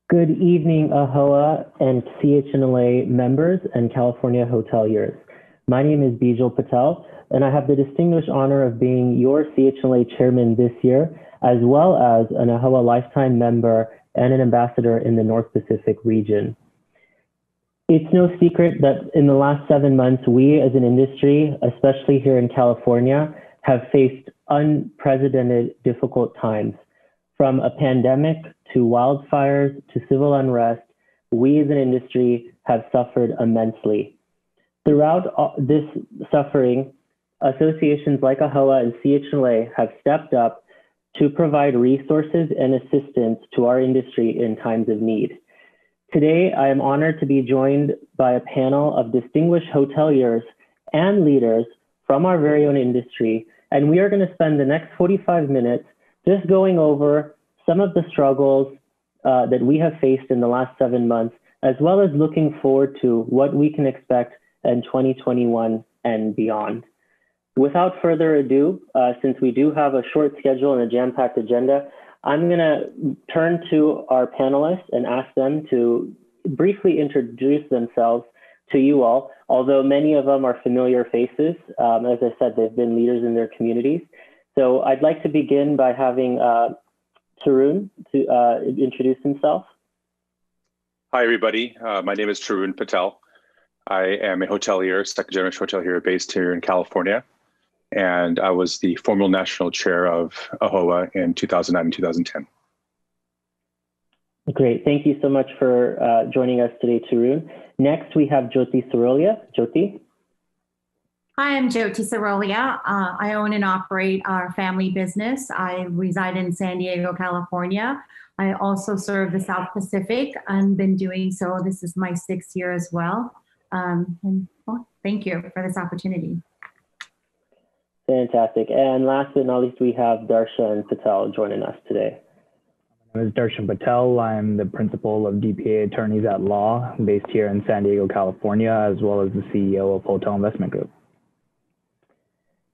Good evening, AAHOA and CHNLA members and California hoteliers. My name is Bijal Patel, and I have the distinguished honor of being your CHNLA chairman this year, as well as an AAHOA lifetime member and an ambassador in the North Pacific region. It's no secret that in the last 7 months, we as an industry, especially here in California, have faced unprecedented difficult times. From a pandemic to wildfires to civil unrest, we as an industry have suffered immensely. Throughout this suffering, associations like AAHOA and CHLA have stepped up to provide resources and assistance to our industry in times of need. Today, I am honored to be joined by a panel of distinguished hoteliers and leaders from our very own industry, and we are going to spend the next 45 minutes just going over some of the struggles that we have faced in the last 7 months, as well as looking forward to what we can expect in 2021 and beyond. Without further ado, since we do have a short schedule and a jam-packed agenda, I'm going to turn to our panelists and ask them to briefly introduce themselves to you all, although many of them are familiar faces. As I said, they've been leaders in their communities. So I'd like to begin by having Tarun to introduce himself. Hi, everybody. My name is Tarun Patel. I am a hotelier, second generation hotelier based here in California. And I was the former national chair of AAHOA in 2009 and 2010. Great. Thank you so much for joining us today, Tarun. Next, we have Jyoti Sarolia. Jyoti. Hi, I'm Jyoti Sarolia. I own and operate our family business. I reside in San Diego, California. I also serve the South Pacific and been doing so. This is my 6th year as well. Thank you for this opportunity. Fantastic. And last but not least, we have Darshan Patel joining us today. My name is Darshan Patel. I'm the principal of DPA Attorneys at Law based here in San Diego, California, as well as the CEO of Hotel Investment Group.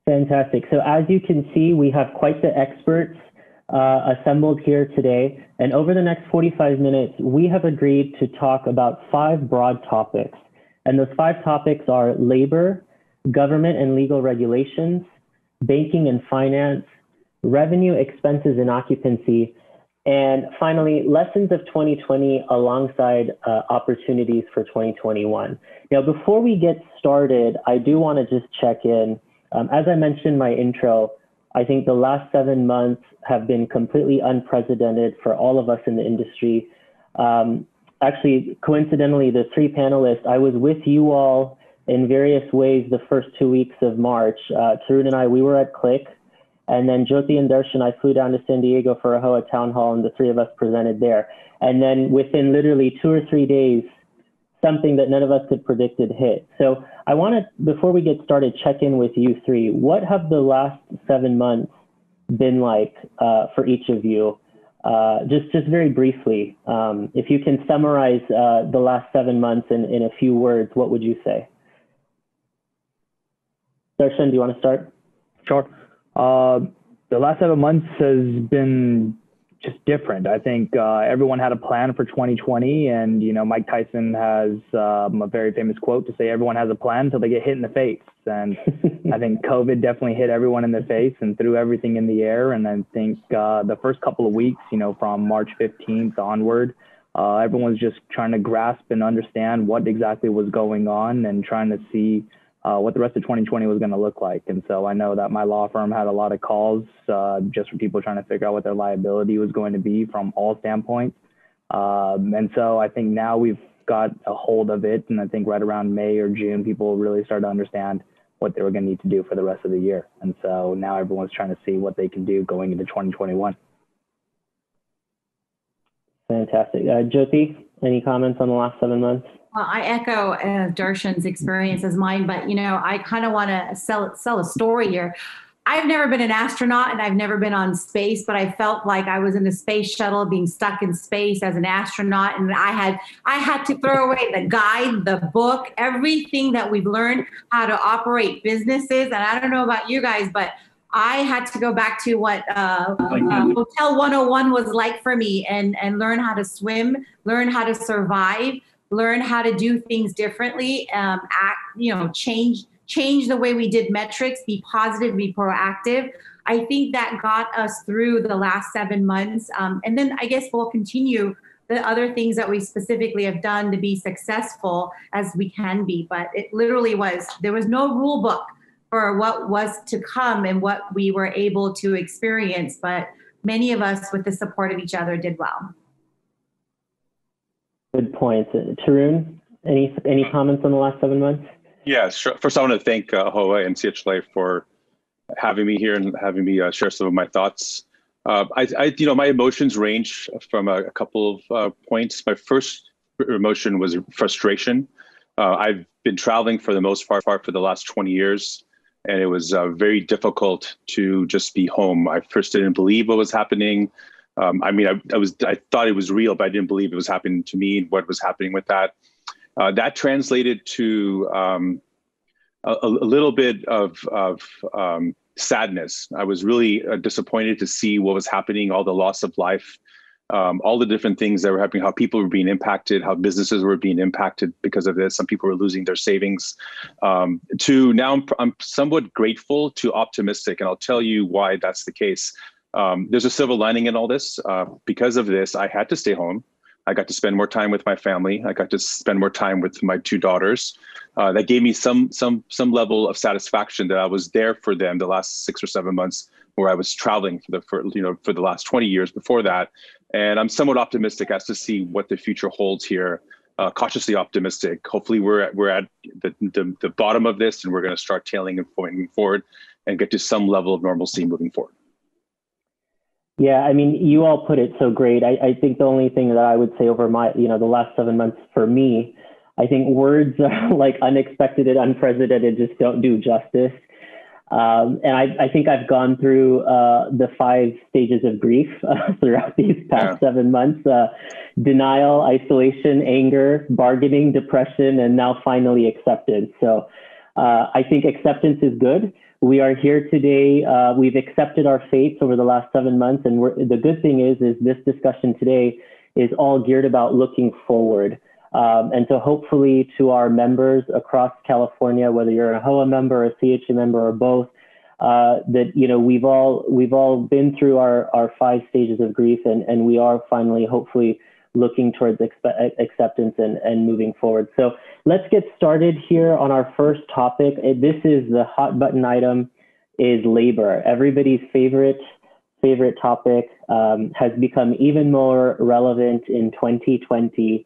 Fantastic. So as you can see, we have quite the experts assembled here today. And over the next 45 minutes, we have agreed to talk about 5 broad topics. And those 5 topics are labor, government and legal regulations, banking and finance, revenue, expenses, and occupancy, and finally, lessons of 2020 alongside opportunities for 2021. Now, before we get started, I do want to just check in. As I mentioned in my intro, I think the last 7 months have been completely unprecedented for all of us in the industry. Actually, coincidentally, the 3 panelists, I was with you all in various ways the first 2 weeks of March. Tarun and I, we were at Click, and then Jyoti and Darshan, I flew down to San Diego for AAHOA Town Hall, and the 3 of us presented there. And then within literally 2 or 3 days, something that none of us had predicted hit. So I want to, before we get started, check in with you 3. What have the last 7 months been like for each of you? Just very briefly, if you can summarize the last 7 months in a few words, what would you say? Darshan, do you want to start? Sure. The last 7 months has been just different. I think everyone had a plan for 2020, and Mike Tyson has a very famous quote to say, "Everyone has a plan until they get hit in the face." And I think COVID definitely hit everyone in the face and threw everything in the air. And I think the first couple of weeks, from March 15th onward, everyone was just trying to grasp and understand what exactly was going on and trying to see what the rest of 2020 was going to look like. And so I know that my law firm had a lot of calls just for people trying to figure out what their liability was going to be from all standpoints. And so I think now we've got a hold of it. And I think right around May or June, people really started to understand what they were going to need to do for the rest of the year. And so now everyone's trying to see what they can do going into 2021. Fantastic. Jyoti, any comments on the last 7 months? Well, I echo Darshan's experience as mine, but I kind of want to sell a story here. I've never been an astronaut and I've never been on space, but I felt like I was in the space shuttle being stuck in space as an astronaut. And I had to throw away the guide, the book, everything that we've learned how to operate businesses. And I don't know about you guys, but I had to go back to what Hotel 101 was like for me, and learn how to swim, learn how to survive, learn how to do things differently, change the way we did metrics, be positive, be proactive. I think that got us through the last 7 months. And then I guess we'll continue the other things that we specifically have done to be successful as we can be. But it literally there was no rule book for what was to come and what we were able to experience. But many of us, with the support of each other, did well. Good points. Tarun, any comments on the last 7 months? Yeah, sure. First, I want to thank AAHOA and CHLA for having me here and having me share some of my thoughts. My emotions range from a couple of points. My first emotion was frustration. I've been traveling for the most part for the last 20 years, and it was very difficult to just be home. I first didn't believe what was happening. I thought it was real, but I didn't believe it was happening to me and what was happening with that. That translated to a little bit of sadness. I was really disappointed to see what was happening, all the loss of life, all the different things that were happening, how people were being impacted, how businesses were being impacted because of this. Some people were losing their savings. To now, I'm somewhat grateful to optimistic, and I'll tell you why that's the case. There's a silver lining in all this. Because of this, I had to stay home. I got to spend more time with my family. I got to spend more time with my 2 daughters. That gave me some level of satisfaction that I was there for them the last 6 or 7 months, where I was traveling for the last 20 years before that. And I'm somewhat optimistic as to see what the future holds here. Cautiously optimistic. Hopefully, we're at the bottom of this, and we're going to start tailing and going forward, and get to some level of normalcy moving forward. Yeah, I mean, you all put it so great. I think the only thing that I would say over the last 7 months for me, I think words are like unexpected and unprecedented just don't do justice. And I think I've gone through the 5 stages of grief throughout these past 7 months: denial, isolation, anger, bargaining, depression, and now finally acceptance. So I think acceptance is good. We are here today. We've accepted our fates over the last 7 months. And the good thing is this discussion today is all geared about looking forward. And so hopefully to our members across California, whether you're an AAHOA member, a CHA member, or both, that we've all been through our 5 stages of grief, and we are finally hopefully looking towards acceptance and moving forward. So let's get started here on our first topic. This is the hot button item, is labor. Everybody's favorite topic, has become even more relevant in 2020.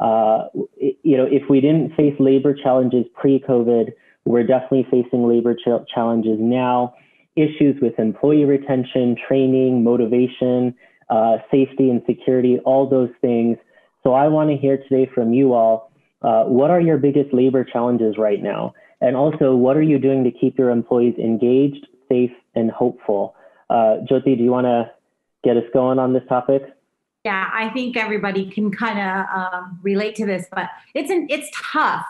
If we didn't face labor challenges pre-COVID, we're definitely facing labor challenges now. Issues with employee retention, training, motivation, safety and security, all those things. So I want to hear today from you all, what are your biggest labor challenges right now? And also, what are you doing to keep your employees engaged, safe, and hopeful? Jyoti, do you want to get us going on this topic? Yeah, I think everybody can kind of relate to this, but it's tough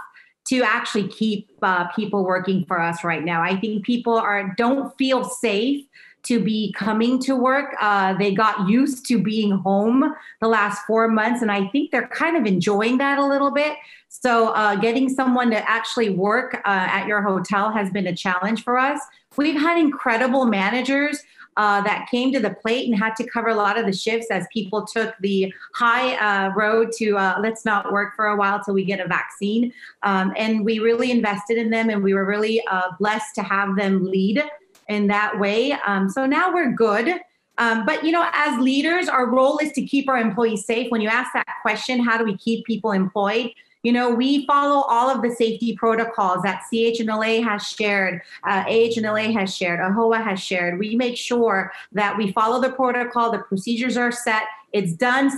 to actually keep people working for us right now. I think people don't feel safe to be coming to work. They got used to being home the last 4 months, and I think they're kind of enjoying that a little bit. So getting someone to actually work at your hotel has been a challenge for us. We've had incredible managers that came to the plate and had to cover a lot of the shifts as people took the high road to let's not work for a while till we get a vaccine. And we really invested in them, and we were really blessed to have them lead in that way. So now we're good. But, as leaders, our role is to keep our employees safe. When you ask that question, how do we keep people employed? We follow all of the safety protocols that CHLA has shared, AAHOA has shared, AAHOA has shared. We make sure that we follow the protocol, the procedures are set, it's done,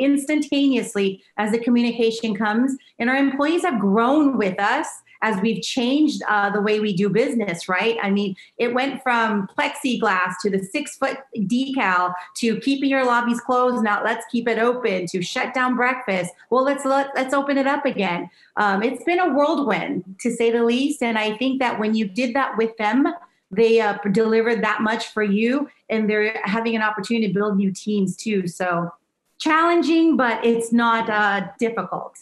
instantaneously as the communication comes. And our employees have grown with us as we've changed the way we do business, right? I mean, it went from plexiglass to the 6-foot decal to keeping your lobbies closed. Now let's keep it open, to shut down breakfast. Well, let's open it up again. It's been a whirlwind, to say the least. And I think that when you did that with them, they delivered that much for you, and they're having an opportunity to build new teams too. So challenging, but it's not difficult.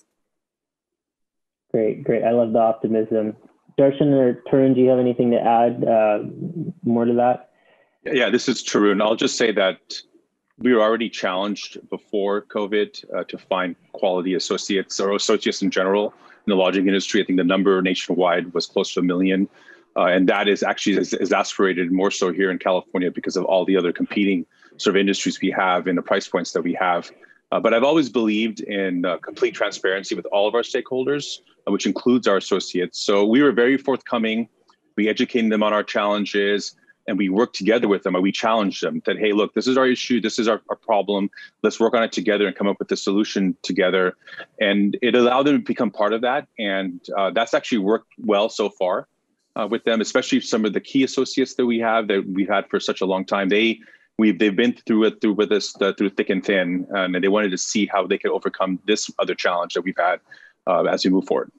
Great, great. I love the optimism. Darshan or Tarun, do you have anything to add more to that? Yeah, this is Tarun. I'll just say that we were already challenged before COVID to find quality associates or associates in general in the lodging industry. I think the number nationwide was close to 1 million. And that is actually exasperated more so here in California because of all the other competing sort of industries we have and the price points that we have. But I've always believed in complete transparency with all of our stakeholders, which includes our associates. So we were very forthcoming. We educated them on our challenges, and we worked together with them, and we challenged them that, hey, look, this is our issue. This is our problem. Let's work on it together and come up with a solution together. And it allowed them to become part of that. And that's actually worked well so far with them, especially some of the key associates that we've had for such a long time. They've been through with us through thick and thin, and they wanted to see how they could overcome this other challenge that we've had as we move forward.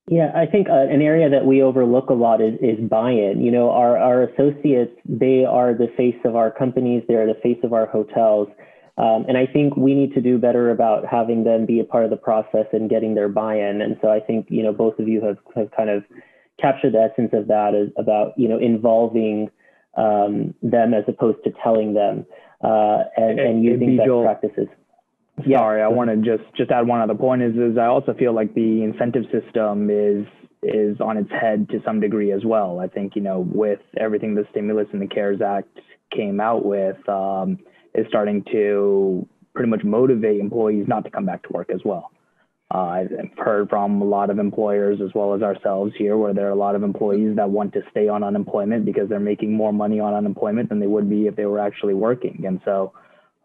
Yeah, I think an area that we overlook a lot is buy-in. You know, our associates, they are the face of our companies, they're the face of our hotels. And I think we need to do better about having them be a part of the process and getting their buy-in. And so I think, you know, both of you have kind of captured the essence of that, is about, you know, involving them as opposed to telling them and using best practices. Yeah. Sorry, I want to just add one other point is I also feel like the incentive system is on its head to some degree as well. I think, you know, with everything the stimulus and the CARES Act came out with, is starting to pretty much motivate employees not to come back to work as well. I've heard from a lot of employers as well as ourselves here, where there are a lot of employees that want to stay on unemployment because they're making more money on unemployment than they would be if they were actually working. And so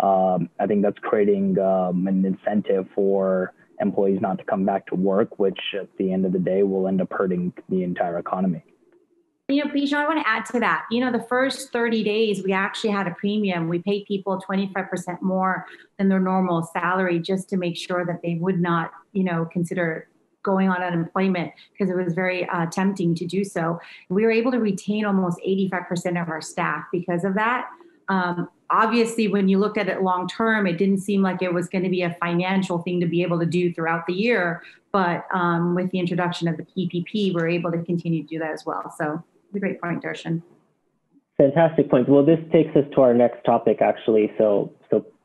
I think that's creating an incentive for employees not to come back to work, which at the end of the day will end up hurting the entire economy. You know, Bijal, I want to add to that. You know, the first 30 days, we actually had a premium. We paid people 25% more than their normal salary just to make sure that they would not, you know, consider going on unemployment, because it was very tempting to do so. We were able to retain almost 85% of our staff because of that. Obviously, when you looked at it long term, it didn't seem like it was going to be a financial thing to be able to do throughout the year. But with the introduction of the PPP, we're able to continue to do that as well. So it's a great point, Darshan. Fantastic point. Well, this takes us to our next topic, actually. So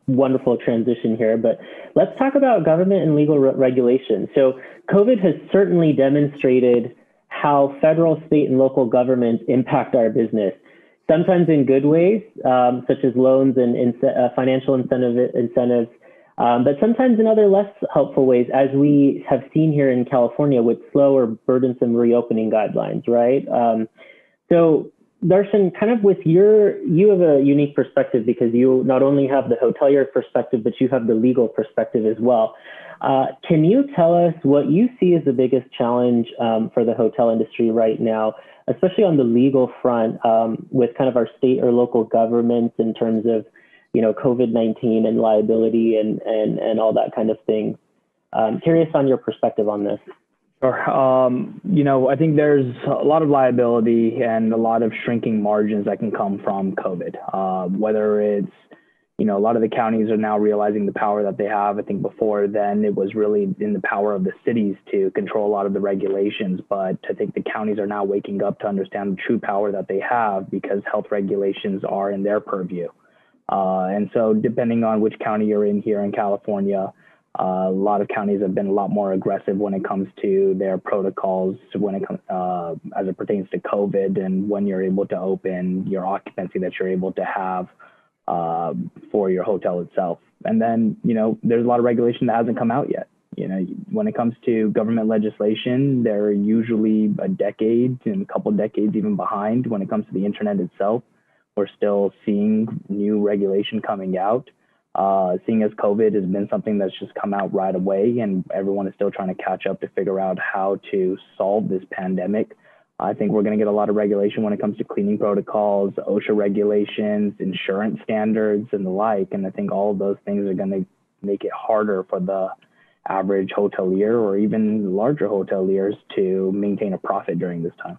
wonderful transition here. But let's talk about government and legal regulation. So COVID has certainly demonstrated how federal, state, and local governments impact our business. Sometimes in good ways, such as loans and financial incentives, but sometimes in other less helpful ways, as we have seen here in California with slow or burdensome reopening guidelines, right? So Darshan, kind of you have a unique perspective because you not only have the hotelier perspective, but you have the legal perspective as well. Can you tell us what you see as the biggest challenge for the hotel industry right now, especially on the legal front, with kind of our state or local governments in terms of, you know, COVID-19 and liability and all that kind of thing? Curious on your perspective on this. Sure. You know, I think there's a lot of liability and a lot of shrinking margins that can come from COVID, whether it's, you know, a lot of the counties are now realizing the power that they have. I think before then it was really in the power of the cities to control a lot of the regulations, but I think the counties are now waking up to understand the true power that they have because health regulations are in their purview. And so depending on which county you're in here in California, a lot of counties have been a lot more aggressive when it comes to their protocols when it comes as it pertains to COVID and when you're able to open, your occupancy that you're able to have for your hotel itself. And then, you know, there's a lot of regulation that hasn't come out yet. You know, when it comes to government legislation, they're usually a decade and a couple of decades even behind. When it comes to the internet itself, we're still seeing new regulation coming out. Seeing as COVID has been something that's just come out right away and everyone is still trying to catch up to figure out how to solve this pandemic. I think we're going to get a lot of regulation when it comes to cleaning protocols, OSHA regulations, insurance standards, and the like. And I think all of those things are going to make it harder for the average hotelier or even larger hoteliers to maintain a profit during this time.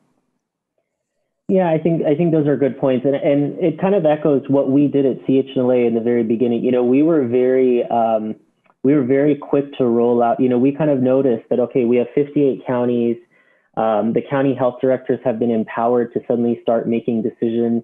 Yeah, I think those are good points, and it kind of echoes what we did at CHLA in the very beginning. You know, we were very quick to roll out. You know, we kind of noticed that okay, we have 58 counties. The county health directors have been empowered to suddenly start making decisions,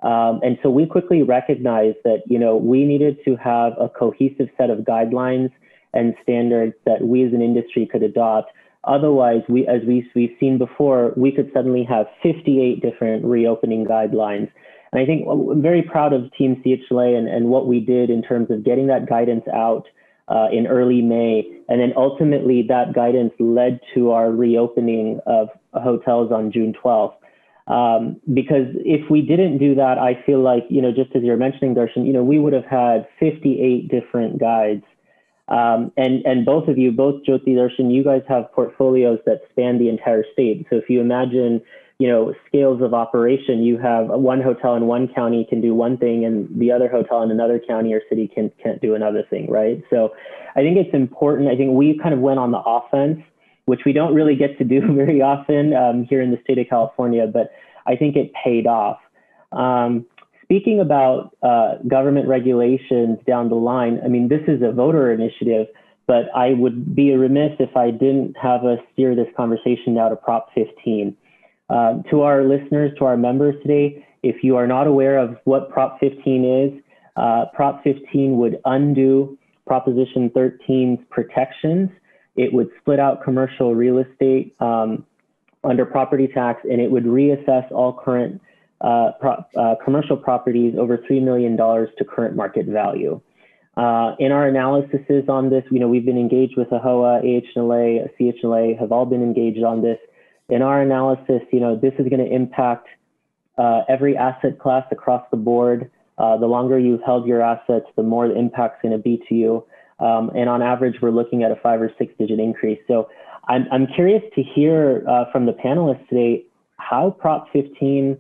and so we quickly recognized that you know we needed to have a cohesive set of guidelines and standards that we as an industry could adopt. Otherwise, as we've seen before, we could suddenly have 58 different reopening guidelines. And I think I'm very proud of Team CHLA and what we did in terms of getting that guidance out in early May. And then ultimately that guidance led to our reopening of hotels on June 12th. Because if we didn't do that, I feel like, you know, just as you're mentioning, Darshan, you know, we would have had 58 different guides. And both of you, both Jyoti, Darshan, you guys have portfolios that span the entire state. So if you imagine, you know, scales of operation, you have one hotel in one county can do one thing and the other hotel in another county or city can't do another thing, right? So I think it's important. I think we kind of went on the offense, which we don't really get to do very often here in the state of California, but I think it paid off. Speaking about government regulations down the line, I mean, this is a voter initiative, but I would be remiss if I didn't have us steer this conversation now to Prop 15. To our listeners, to our members today, if you are not aware of what Prop 15 is, Prop 15 would undo Proposition 13's protections. It would split out commercial real estate under property tax, and it would reassess all current commercial properties over $3 million to current market value. In our analyses on this, you know, we've been engaged with AAHOA, AHLA, CHLA, have all been engaged on this. In our analysis, you know, this is going to impact every asset class across the board. The longer you've held your assets, the more the impact's going to be to you. And on average, we're looking at a 5 or 6 digit increase. So I'm curious to hear from the panelists today how Prop 15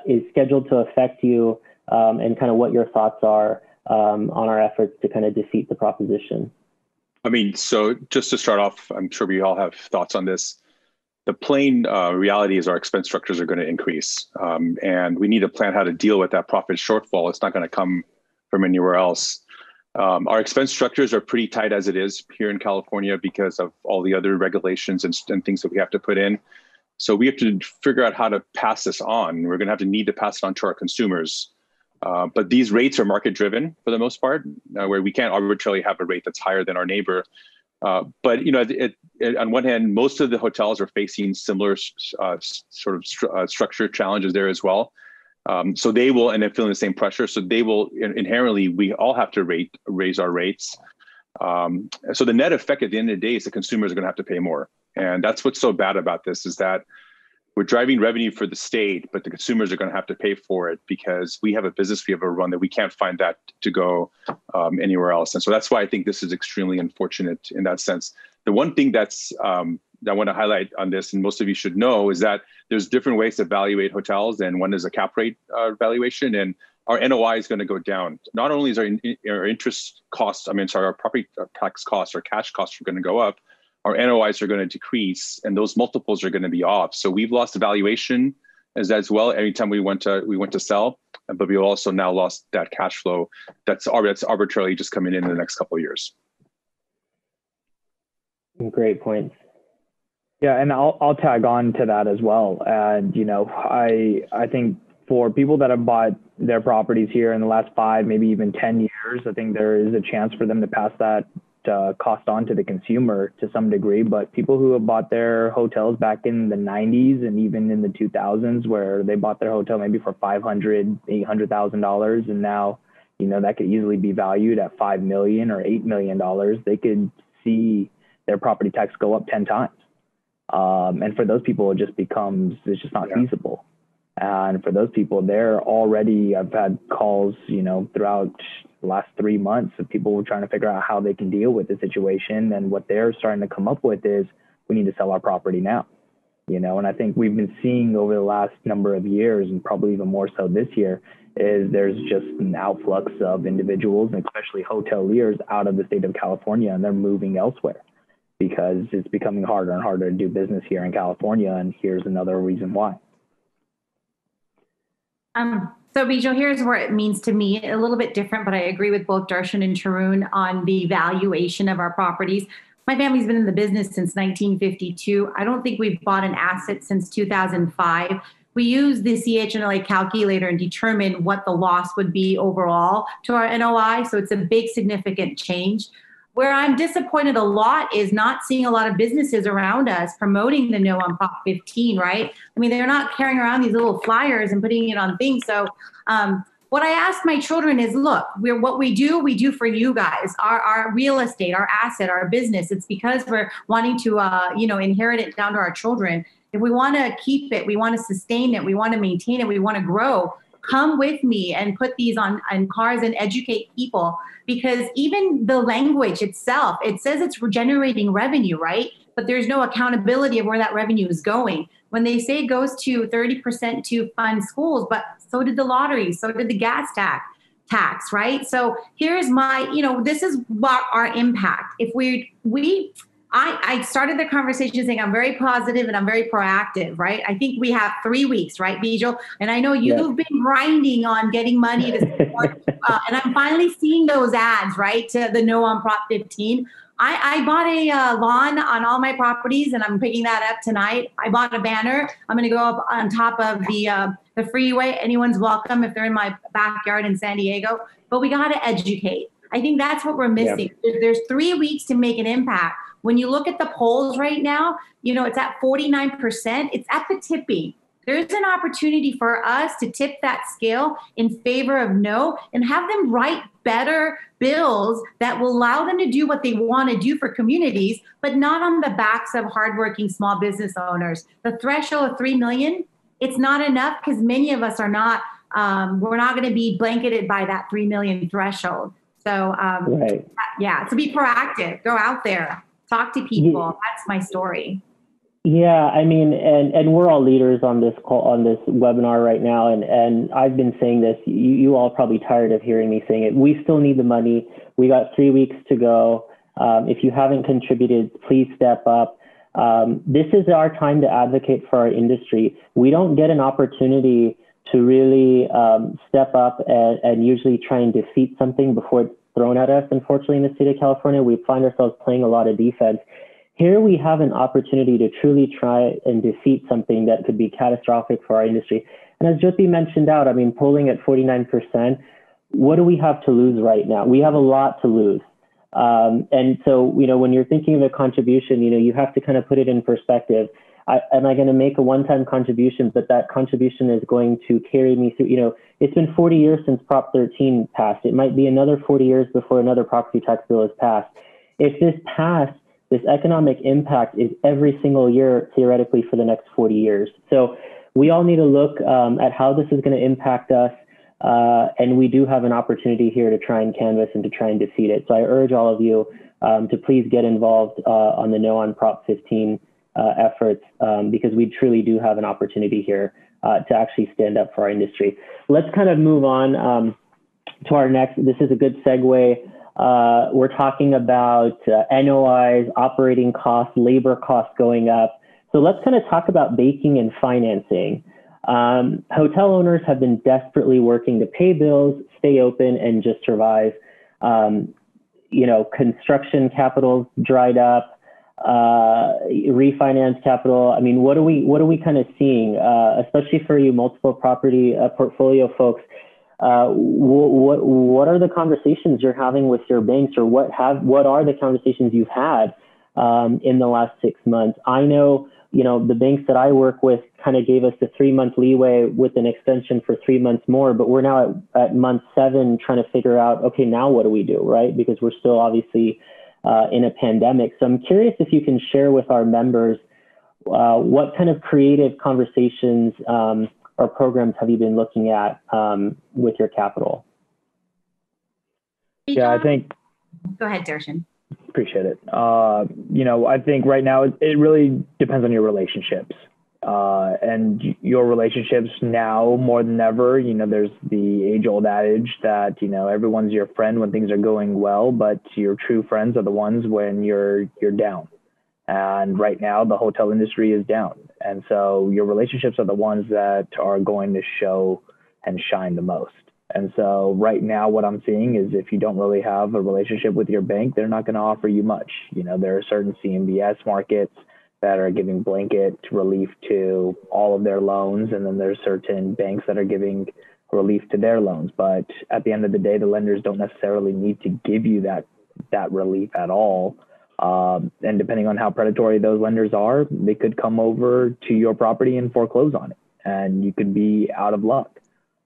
is scheduled to affect you and kind of what your thoughts are on our efforts to kind of defeat the proposition. I mean, so just to start off, I'm sure we all have thoughts on this. The plain reality is our expense structures are going to increase, and we need to plan how to deal with that profit shortfall. It's not going to come from anywhere else. Our expense structures are pretty tight as it is here in California because of all the other regulations and things that we have to put in. So we have to figure out how to pass this on. We're going to need to pass it on to our consumers. But these rates are market driven for the most part, where we can't arbitrarily have a rate that's higher than our neighbor. But you know, on one hand, most of the hotels are facing similar structure challenges there as well. So they will end up feeling the same pressure. So they will inherently, we all have to raise our rates. So the net effect at the end of the day is the consumers are going to have to pay more. And that's what's so bad about this is that we're driving revenue for the state, but the consumers are going to have to pay for it because we have a business we have to run that we can't find that to go anywhere else. And so that's why I think this is extremely unfortunate in that sense. The one thing that's that I want to highlight on this, and most of you should know, is that there's different ways to evaluate hotels, and one is a cap rate valuation, and our NOI is going to go down. Not only is our interest costs, our property tax costs, our cash costs are going to go up, our NOIs are going to decrease, and those multiples are going to be off. So we've lost the valuation as well every time we went to sell, but we also now lost that cash flow that's arbitrarily just coming in the next couple of years. Great points. Yeah, and I'll tag on to that as well. And you know, I think for people that have bought their properties here in the last 5, maybe even 10 years, I think there is a chance for them to pass that cost on to the consumer to some degree. But people who have bought their hotels back in the 90s and even in the 2000s, where they bought their hotel maybe for $500,000, $800,000, and now, you know, that could easily be valued at $5 million or $8 million. They could see their property tax go up 10 times. And for those people, it's just not feasible. And for those people, I've had calls, you know, throughout the last 3 months of people trying to figure out how they can deal with the situation. And what they're starting to come up with is, we need to sell our property now, you know. And I think we've been seeing over the last number of years, and probably even more so this year, is there's just an outflux of individuals, and especially hoteliers, out of the state of California, and they're moving elsewhere because it's becoming harder and harder to do business here in California. And here's another reason why. So Bijou, here's where it means to me a little bit different, but I agree with both Darshan and Tarun on the valuation of our properties. My family's been in the business since 1952. I don't think we've bought an asset since 2005. We use the CHNLA calculator and determine what the loss would be overall to our NOI. So it's a big significant change. Where I'm disappointed a lot is not seeing a lot of businesses around us promoting the No on Prop 15, right? I mean, they're not carrying around these little flyers and putting it on things. So what I ask my children is, look, what we do for you guys, our real estate, our asset, our business. It's because we're wanting to, inherit it down to our children. If we want to keep it, we want to sustain it, we want to maintain it, we want to grow, come with me and put these on cars and educate people, because even the language itself, it says it's generating revenue, right? But there's no accountability of where that revenue is going. When they say it goes to 30% to fund schools, but so did the lottery, so did the gas tax, right? So here's my, this is what our impact. If I started the conversation saying I'm very positive and I'm very proactive, right? I think we have 3 weeks, right, Bijou? And I know you've been grinding on getting money to support, and I'm finally seeing those ads, right, to the No on Prop 15. I bought a lawn on all my properties, and I'm picking that up tonight. I bought a banner. I'm going to go up on top of the freeway. Anyone's welcome if they're in my backyard in San Diego. But we got to educate. I think that's what we're missing. Yeah. There's 3 weeks to make an impact. When you look at the polls right now, it's at 49%. It's at the tipping. There's an opportunity for us to tip that scale in favor of no and have them write better bills that will allow them to do what they want to do for communities, but not on the backs of hardworking small business owners. The threshold of 3 million, it's not enough because many of us are not, we're not going to be blanketed by that 3 million threshold. So so be proactive, go out there, talk to people. That's my story. Yeah, I mean, and we're all leaders on this call, on this webinar right now, and I've been saying this. You all probably tired of hearing me saying it. We still need the money. We got 3 weeks to go. If you haven't contributed, please step up. This is our time to advocate for our industry. We don't get an opportunity to really step up and usually try and defeat something before it's thrown at us. Unfortunately, in the state of California, we find ourselves playing a lot of defense. Here we have an opportunity to truly try and defeat something that could be catastrophic for our industry. And as Jyoti mentioned out, I mean, polling at 49%, what do we have to lose right now? We have a lot to lose. And so, when you're thinking of a contribution, you have to kind of put it in perspective. Am I going to make a one-time contribution, but that contribution is going to carry me through, it's been 40 years since Prop 13 passed. It might be another 40 years before another property tax bill is passed. If this passed, this economic impact is every single year, theoretically, for the next 40 years. So we all need to look at how this is going to impact us. And we do have an opportunity here to try and canvass and to try and defeat it. So I urge all of you to please get involved on the No on Prop 15 efforts, because we truly do have an opportunity here to actually stand up for our industry. Let's kind of move on to our next. This is a good segue. We're talking about NOIs, operating costs, labor costs going up. So let's kind of talk about baking and financing. Hotel owners have been desperately working to pay bills, stay open, and just survive. Construction capital dried up, refinance capital. I mean, what are we kind of seeing, especially for you multiple property portfolio folks? What are the conversations you're having with your banks, or what are the conversations you've had in the last 6 months? I know, the banks that I work with kind of gave us the 3-month leeway with an extension for 3 months more, but we're now at month 7 trying to figure out, okay, now what do we do, right? Because we're still obviously in a pandemic. So I'm curious if you can share with our members what kind of creative conversations or programs have you been looking at with your capital? Yeah, I think. Go ahead, Darshan. Appreciate it. I think right now it really depends on your relationships. And your relationships now more than ever, there's the age-old adage that, everyone's your friend when things are going well, but your true friends are the ones when you're down. And right now the hotel industry is down. And so your relationships are the ones that are going to show and shine the most. And so right now, what I'm seeing is if you don't really have a relationship with your bank, they're not going to offer you much. You know, there are certain CMBS markets that are giving blanket relief to all of their loans, and then there's certain banks that are giving relief to their loans. But at the end of the day, the lenders don't necessarily need to give you that relief at all. And depending on how predatory those lenders are, they could come over to your property and foreclose on it, and you could be out of luck.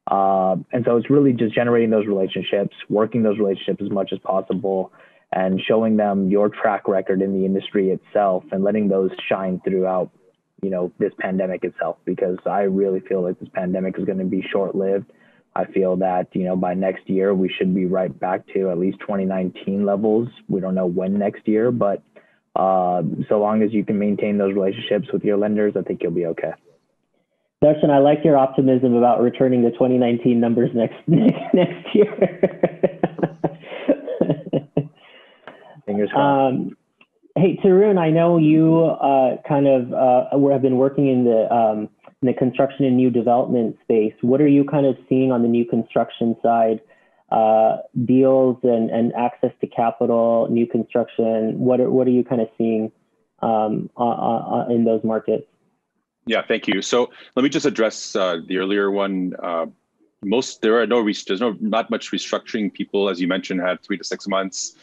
And so it's really just generating those relationships, working those relationships as much as possible, and showing them your track record in the industry itself and letting those shine throughout, you know, this pandemic itself, because I really feel like this pandemic is going to be short-lived. I feel that, you know, by next year, we should be right back to at least 2019 levels. We don't know when next year, but so long as you can maintain those relationships with your lenders, I think you'll be okay. Darshan, I like your optimism about returning to 2019 numbers next year. Fingers crossed. Hey, Tarun, I know you have been working in the construction and new development space. What are you kind of seeing on the new construction side? Deals and access to capital, new construction. What are you kind of seeing in those markets? Yeah, thank you. So let me just address the earlier one. There's not much restructuring. People, as you mentioned, had 3 to 6 months.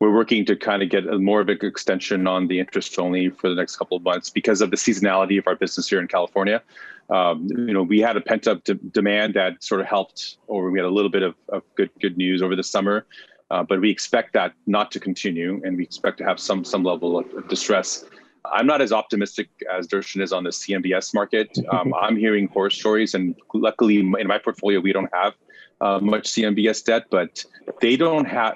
We're working to kind of get more of an extension on the interest only for the next couple of months because of the seasonality of our business here in California. We had a pent up demand that sort of helped, or we had a little bit of good news over the summer, but we expect that not to continue, and we expect to have some level of distress. I'm not as optimistic as Darshan is on the CMBS market. I'm hearing horror stories, and luckily in my portfolio, we don't have much CMBS debt, but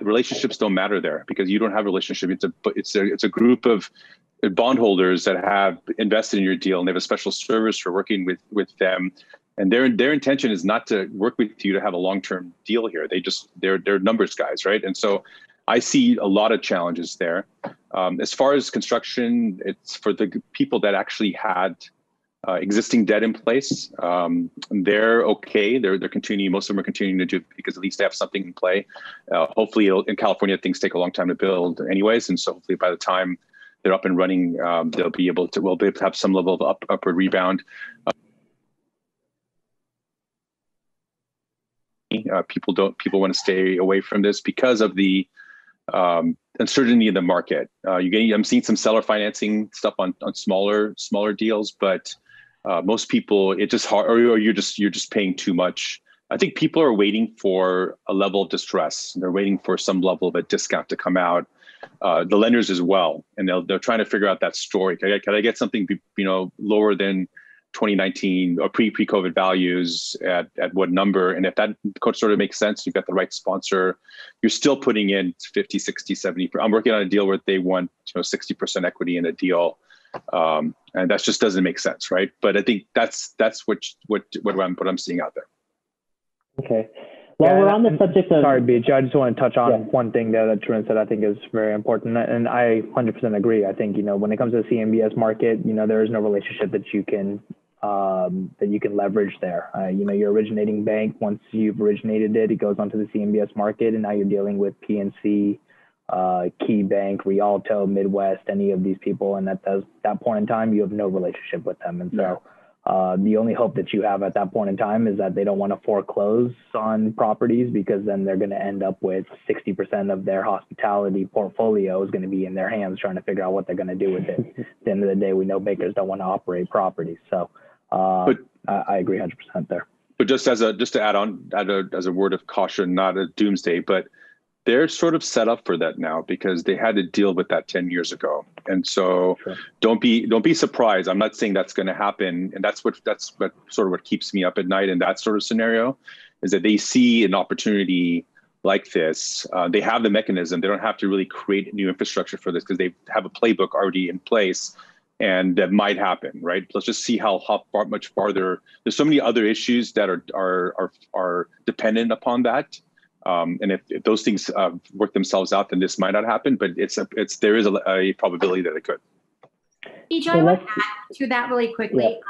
relationships don't matter there because you don't have a relationship. It's a group of bondholders that have invested in your deal, and they have a special service for working with them. And their intention is not to work with you to have a long-term deal here. They're numbers guys, right? And so I see a lot of challenges there. As far as construction, it's for the people that actually had existing debt in place. They're okay. They're continuing. Most of them are continuing to do it because at least they have something in play. Hopefully, in California, things take a long time to build, anyways, and so hopefully by the time they're up and running, we'll be able to have some level of upward rebound. People want to stay away from this because of the uncertainty in the market. I'm seeing some seller financing stuff on smaller deals, but most people, it's just hard, or you're just paying too much. I think people are waiting for a level of distress. They're waiting for some level of a discount to come out. The lenders as well, and they're trying to figure out that story. Can I get something lower than 2019 or pre-COVID values at what number? And if that sort of makes sense, you've got the right sponsor, you're still putting in 50, 60, 70. I'm working on a deal where they want 60% equity in a deal. And that just doesn't make sense, right? But I think that's what I'm seeing out there. Okay. Well, we're on the subject of... Sorry, Beach, I just want to touch on one thing there that Tarun said I think is very important. And I 100% agree. I think, when it comes to the CMBS market, there is no relationship that you can leverage there. Your originating bank, once you've originated it, it goes onto the CMBS market, and now you're dealing with PNC, KeyBank, Rialto, Midwest, any of these people. And at that point in time, you have no relationship with them. And so the only hope that you have at that point in time is that they don't want to foreclose on properties, because then they're going to end up with 60% of their hospitality portfolio is going to be in their hands trying to figure out what they're going to do with it. At the end of the day, we know bankers don't want to operate properties. So I agree 100% there. But just to add on, as a word of caution, not a doomsday, but they're sort of set up for that now because they had to deal with that 10 years ago. And so don't be surprised. I'm not saying that's going to happen. And that's what keeps me up at night in that sort of scenario, is that they see an opportunity like this. They have the mechanism. They don't have to really create new infrastructure for this because they have a playbook already in place, and that might happen, right? Let's just see how much farther. There's so many other issues that are dependent upon that. And if those things work themselves out, then this might not happen, but there is a probability that it could. Each, I want to add to that really quickly.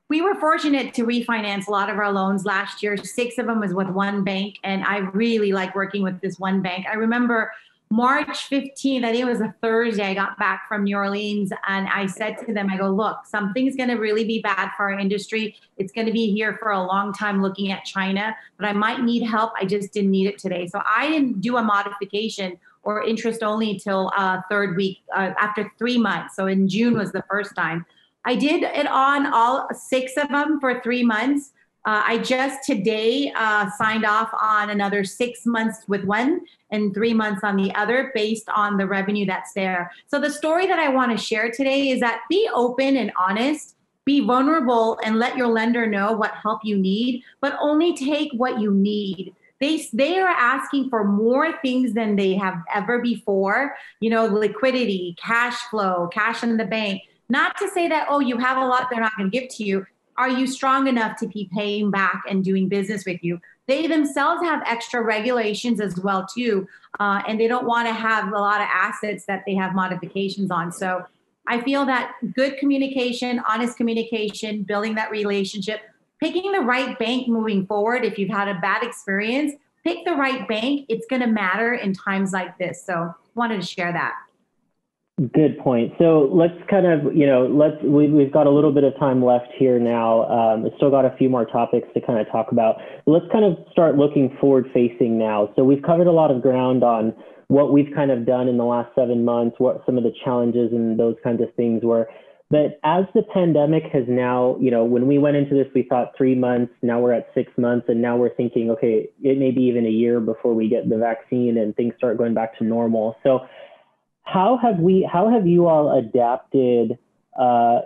We were fortunate to refinance a lot of our loans last year. 6 of them was with one bank, and I really like working with this one bank. I remember March 15th, I think it was a Thursday, I got back from New Orleans, and I said to them, I go, look, something's going to really be bad for our industry. It's going to be here for a long time looking at China, but I might need help. I just didn't need it today. So I didn't do a modification or interest only till third week, after 3 months. So in June was the first time. I did it on all 6 of them for 3 months. I just today signed off on another 6 months with one and 3 months on the other based on the revenue that's there. So the story that I want to share today is that be open and honest, be vulnerable, and let your lender know what help you need, but only take what you need. They are asking for more things than they have ever before, you know, liquidity, cash flow, cash in the bank. Not to say that, oh, you have a lot they're not going to give to you. Are you strong enough to be paying back and doing business with you? They themselves have extra regulations as well, too. And they don't want to have a lot of assets that they have modifications on. So I feel that good communication, honest communication, building that relationship, picking the right bank moving forward. If you've had a bad experience, pick the right bank. It's going to matter in times like this. So wanted to share that. Good point. So let's kind of, you know, we've got a little bit of time left here now. We've still got a few more topics to kind of talk about. Let's kind of start looking forward facing now. So we've covered a lot of ground on what we've kind of done in the last 7 months, what some of the challenges and those kinds of things were. But as the pandemic has now, you know, when we went into this, we thought 3 months, now we're at 6 months, and now we're thinking, okay, it may be even a year before we get the vaccine and things start going back to normal. So how have you all adapted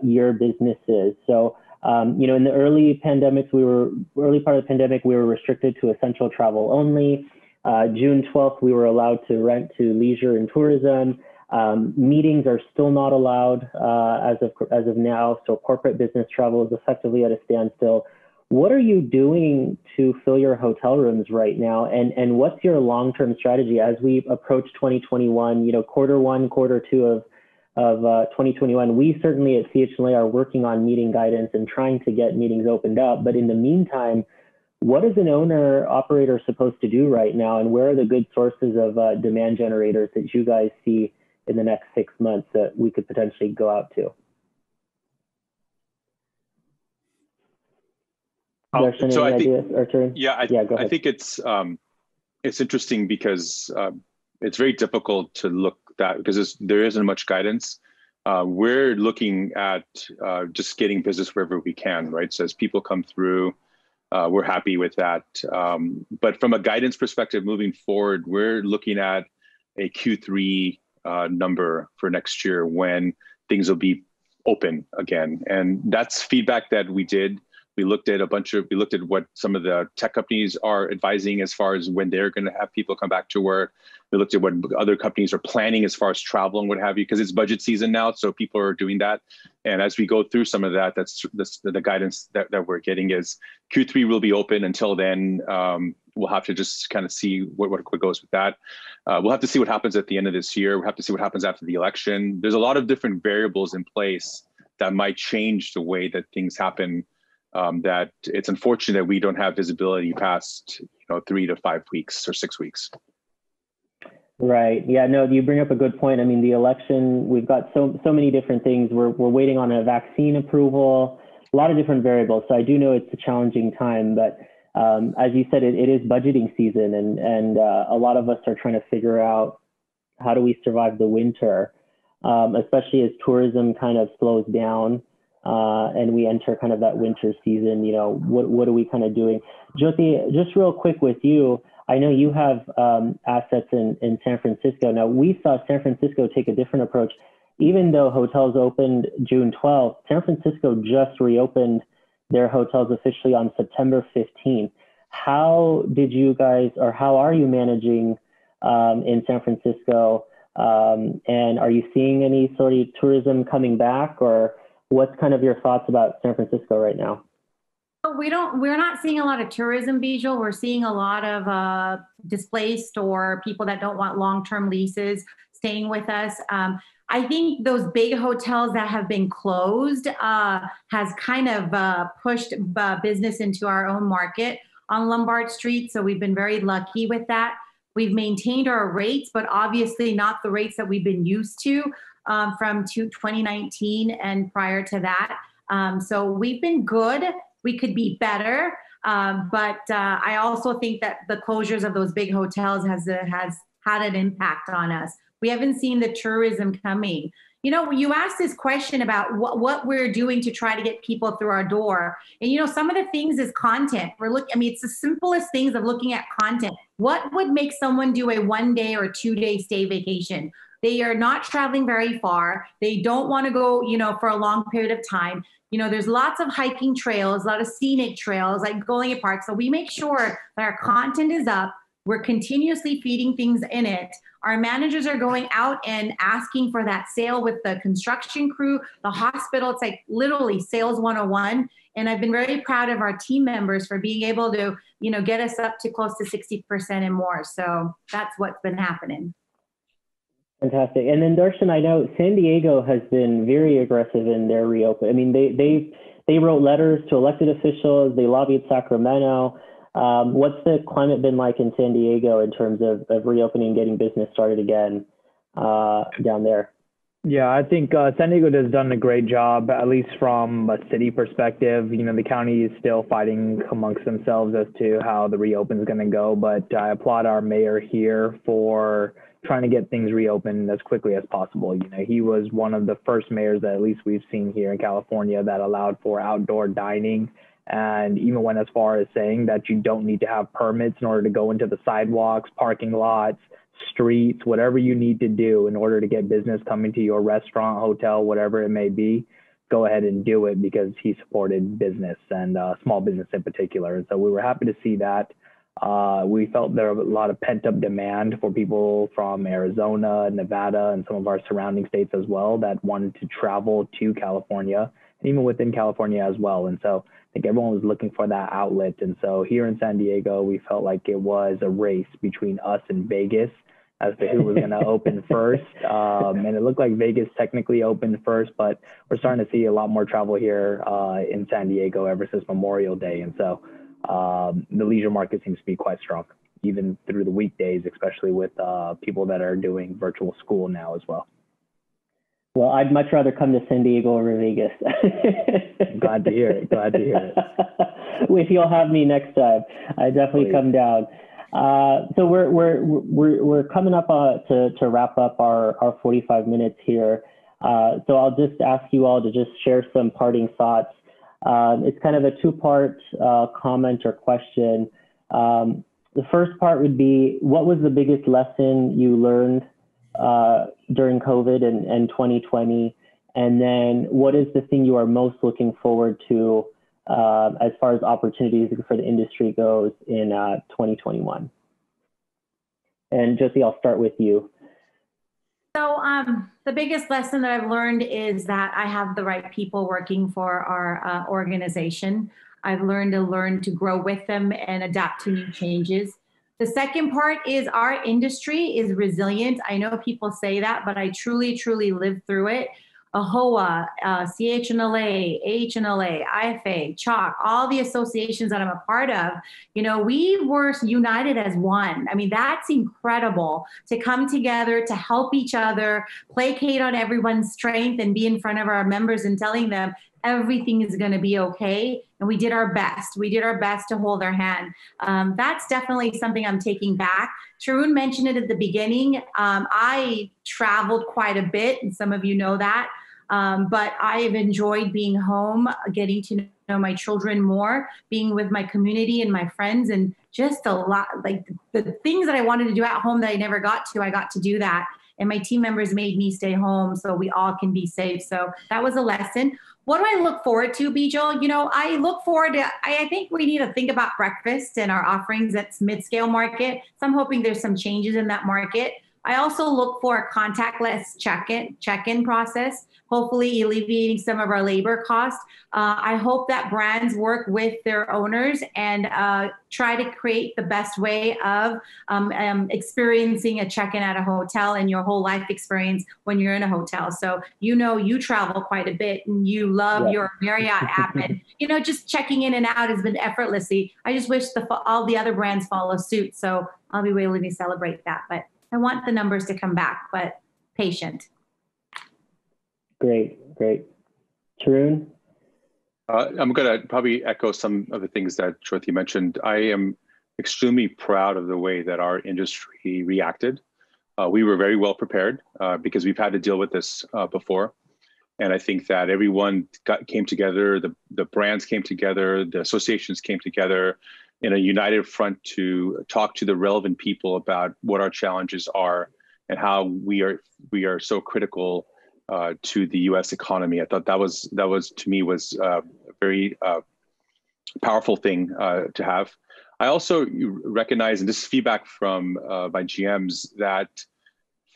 your businesses? So, you know, in the early part of the pandemic, we were restricted to essential travel only. June 12th, we were allowed to rent to leisure and tourism. Meetings are still not allowed as of now. So corporate business travel is effectively at a standstill. What are you doing to fill your hotel rooms right now? And what's your long-term strategy as we approach 2021, you know, quarter 1, quarter 2 of 2021? We certainly at CHLA are working on meeting guidance and trying to get meetings opened up. But in the meantime, what is an owner operator supposed to do right now? And where are the good sources of demand generators that you guys see in the next 6 months that we could potentially go out to? So I think, I think it's interesting because it's very difficult to look that because there isn't much guidance. We're looking at just getting business wherever we can, right? So as people come through, we're happy with that. But from a guidance perspective, moving forward, we're looking at a Q3 number for next year when things will be open again, and that's feedback that we did. We looked at what some of the tech companies are advising as far as when they're going to have people come back to work. We looked at what other companies are planning as far as travel and what have you, because it's budget season now, so people are doing that. And as we go through some of that, that's the guidance that we're getting is Q3 will be open. Until then, we'll have to just kind of see what goes with that. We'll have to see what happens at the end of this year. We'll have to see what happens after the election. There's a lot of different variables in place that might change the way that things happen. That it's unfortunate that we don't have visibility past 3 to 5 weeks or 6 weeks. Right. Yeah. No. You bring up a good point. I mean, the election. We've got so many different things. We're waiting on a vaccine approval. A lot of different variables. So I do know it's a challenging time, but as you said, it is budgeting season, and a lot of us are trying to figure out how do we survive the winter, especially as tourism kind of slows down. And we enter kind of that winter season, what are we kind of doing? Jyoti, just real quick with you, I know you have assets in San Francisco. Now, we saw San Francisco take a different approach. Even though hotels opened June 12th, San Francisco just reopened their hotels officially on September 15th. How did you guys, or how are you managing in San Francisco? And are you seeing any sort of tourism coming back, or what's kind of your thoughts about San Francisco right now? We're not seeing a lot of tourism, Bijal. We're seeing a lot of displaced or people that don't want long-term leases staying with us. I think those big hotels that have been closed has kind of pushed business into our own market on Lombard Street. So we've been very lucky with that. We've maintained our rates, but obviously not the rates that we've been used to from 2019 and prior to that. So we've been good. We could be better. But I also think that the closures of those big hotels has had an impact on us. We haven't seen the tourism coming. You know, you asked this question about what we're doing to try to get people through our door. And, you know, some of the things is content. I mean, it's the simplest things of looking at content. What would make someone do a 1 day or 2 day stay vacation? They are not traveling very far. They don't want to go, you know, for a long period of time. You know, there's lots of hiking trails, a lot of scenic trails like Goliath Park. So we make sure that our content is up. We're continuously feeding things in it. Our managers are going out and asking for that sale with the construction crew, the hospital. It's like literally sales 101. And I've been very proud of our team members for being able to, you know, get us up to close to 60% and more. So that's what's been happening. Fantastic. And then Darshan, I know San Diego has been very aggressive in their reopen. I mean, they wrote letters to elected officials. They lobbied Sacramento. What's the climate been like in San Diego in terms of reopening, getting business started again down there? Yeah, I think San Diego has done a great job, at least from a city perspective. You know, the county is still fighting amongst themselves as to how the reopen is going to go, but I applaud our mayor here for trying to get things reopened as quickly as possible. You know, he was one of the first mayors that at least we've seen here in California that allowed for outdoor dining, and even went as far as saying that you don't need to have permits in order to go into the sidewalks, parking lots, streets, whatever you need to do in order to get business coming to your restaurant, hotel, whatever it may be. Go ahead and do it, because he supported business and small business in particular. And so we were happy to see that. We felt there was a lot of pent-up demand for people from Arizona, Nevada, and some of our surrounding states as well that wanted to travel to California, and even within California as well. And so I think everyone was looking for that outlet. And so here in San Diego, we felt like it was a race between us and Vegas as to who was going to open first. And it looked like Vegas technically opened first, but we're starting to see a lot more travel here in San Diego ever since Memorial Day. And so the leisure market seems to be quite strong, even through the weekdays, especially with people that are doing virtual school now as well. Well, I'd much rather come to San Diego over Vegas. Glad to hear it. Glad to hear it. If you'll have me next time, I definitely Please. come down. So we're coming up to wrap up our 45 minutes here. So I'll just ask you all to just share some parting thoughts. It's kind of a two-part comment or question. The first part would be, what was the biggest lesson you learned during COVID and 2020? And then what is the thing you are most looking forward to as far as opportunities for the industry goes in 2021? And Josie, I'll start with you. So the biggest lesson that I've learned is that I have the right people working for our organization. I've learned to grow with them and adapt to new changes. The second part is our industry is resilient. I know people say that, but I truly, truly lived through it. AAHOA, CHNLA, AHNLA, IFA, CHOC, all the associations that I'm a part of, you know, we were united as one. I mean, that's incredible to come together, to help each other, placate on everyone's strength and be in front of our members and telling them everything is going to be okay. And we did our best. We did our best to hold their hand. That's definitely something I'm taking back. Tarun mentioned it at the beginning. I traveled quite a bit, and some of you know that. But I have enjoyed being home, getting to know my children more, being with my community and my friends, and just a lot, like the things that I wanted to do at home that I never got to, I got to do that. And my team members made me stay home so we all can be safe. So that was a lesson. What do I look forward to, Bijal? You know, I look forward to, I think we need to think about breakfast and our offerings at mid-scale market. So I'm hoping there's some changes in that market. I also look for a contactless check-in process, hopefully alleviating some of our labor costs. I hope that brands work with their owners and try to create the best way of experiencing a check-in at a hotel and your whole life experience when you're in a hotel. So, you travel quite a bit and you love your Marriott app, and, just checking in and out has been effortlessly. I just wish all the other brands follow suit. So I'll be willing to celebrate that, but I want the numbers to come back, but patient. Great. Tarun? I'm going to probably echo some of the things that Jyoti mentioned. I am extremely proud of the way that our industry reacted. We were very well prepared because we've had to deal with this before. And I think that everyone came together, the brands came together, the associations came together in a united front to talk to the relevant people about what our challenges are and how we are so critical to the U.S. economy. I thought that was to me was a very powerful thing to have. I also recognize, and this is feedback from my GMs, that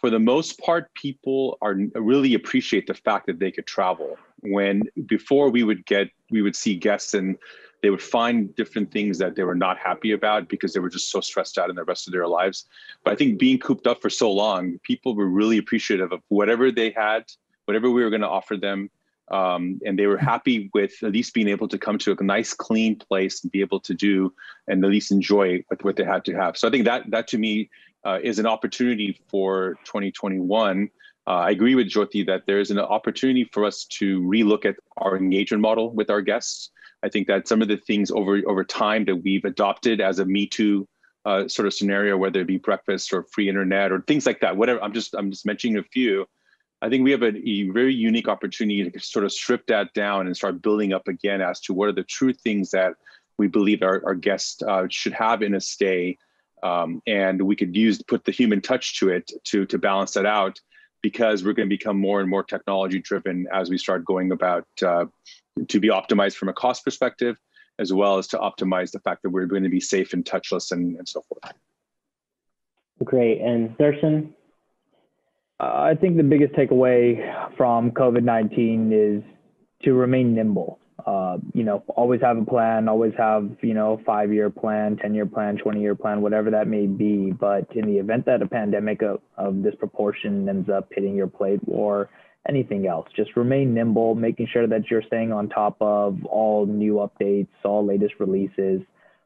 for the most part, people really appreciate the fact that they could travel. When before we would see guests and they would find different things that they were not happy about because they were just so stressed out in the rest of their lives. But I think being cooped up for so long, people were really appreciative of whatever they had, whatever we were going to offer them. And they were happy with at least being able to come to a nice, clean place and be able to do and at least enjoy what they had to have. So I think that to me is an opportunity for 2021. I agree with Jyoti that there is an opportunity for us to relook at our engagement model with our guests. I think that some of the things over time that we've adopted as a Me Too sort of scenario, whether it be breakfast or free internet or things like that, whatever, I'm just mentioning a few. I think we have a very unique opportunity to sort of strip that down and start building up again as to what are the true things that we believe our guests should have in a stay. And we could put the human touch to it to balance that out, because we're going to become more and more technology driven as we start going about to be optimized from a cost perspective, as well as to optimize the fact that we're going to be safe and touchless and so forth. Great. And Darshan? I think the biggest takeaway from COVID-19 is to remain nimble. Always have a plan, always have, a 5-year plan, 10-year plan, 20-year plan, whatever that may be. But in the event that a pandemic of this proportion ends up hitting your plate or anything else, just remain nimble, making sure that you're staying on top of all new updates, all latest releases.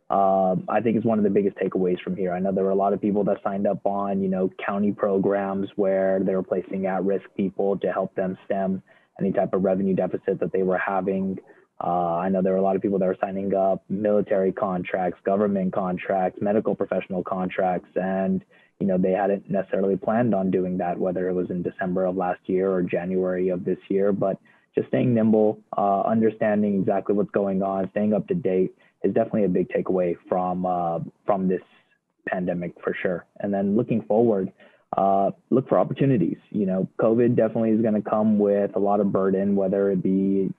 I think is one of the biggest takeaways from here. I know there were a lot of people that signed up on, county programs where they were placing at-risk people to help them stem any type of revenue deficit that they were having. I know there were a lot of people that were signing up military contracts, government contracts, medical professional contracts, and they hadn't necessarily planned on doing that, whether it was in December of last year or January of this year. But just staying nimble, understanding exactly what's going on, staying up to date is definitely a big takeaway from this pandemic for sure. And then looking forward, look for opportunities. COVID definitely is going to come with a lot of burden, whether it be,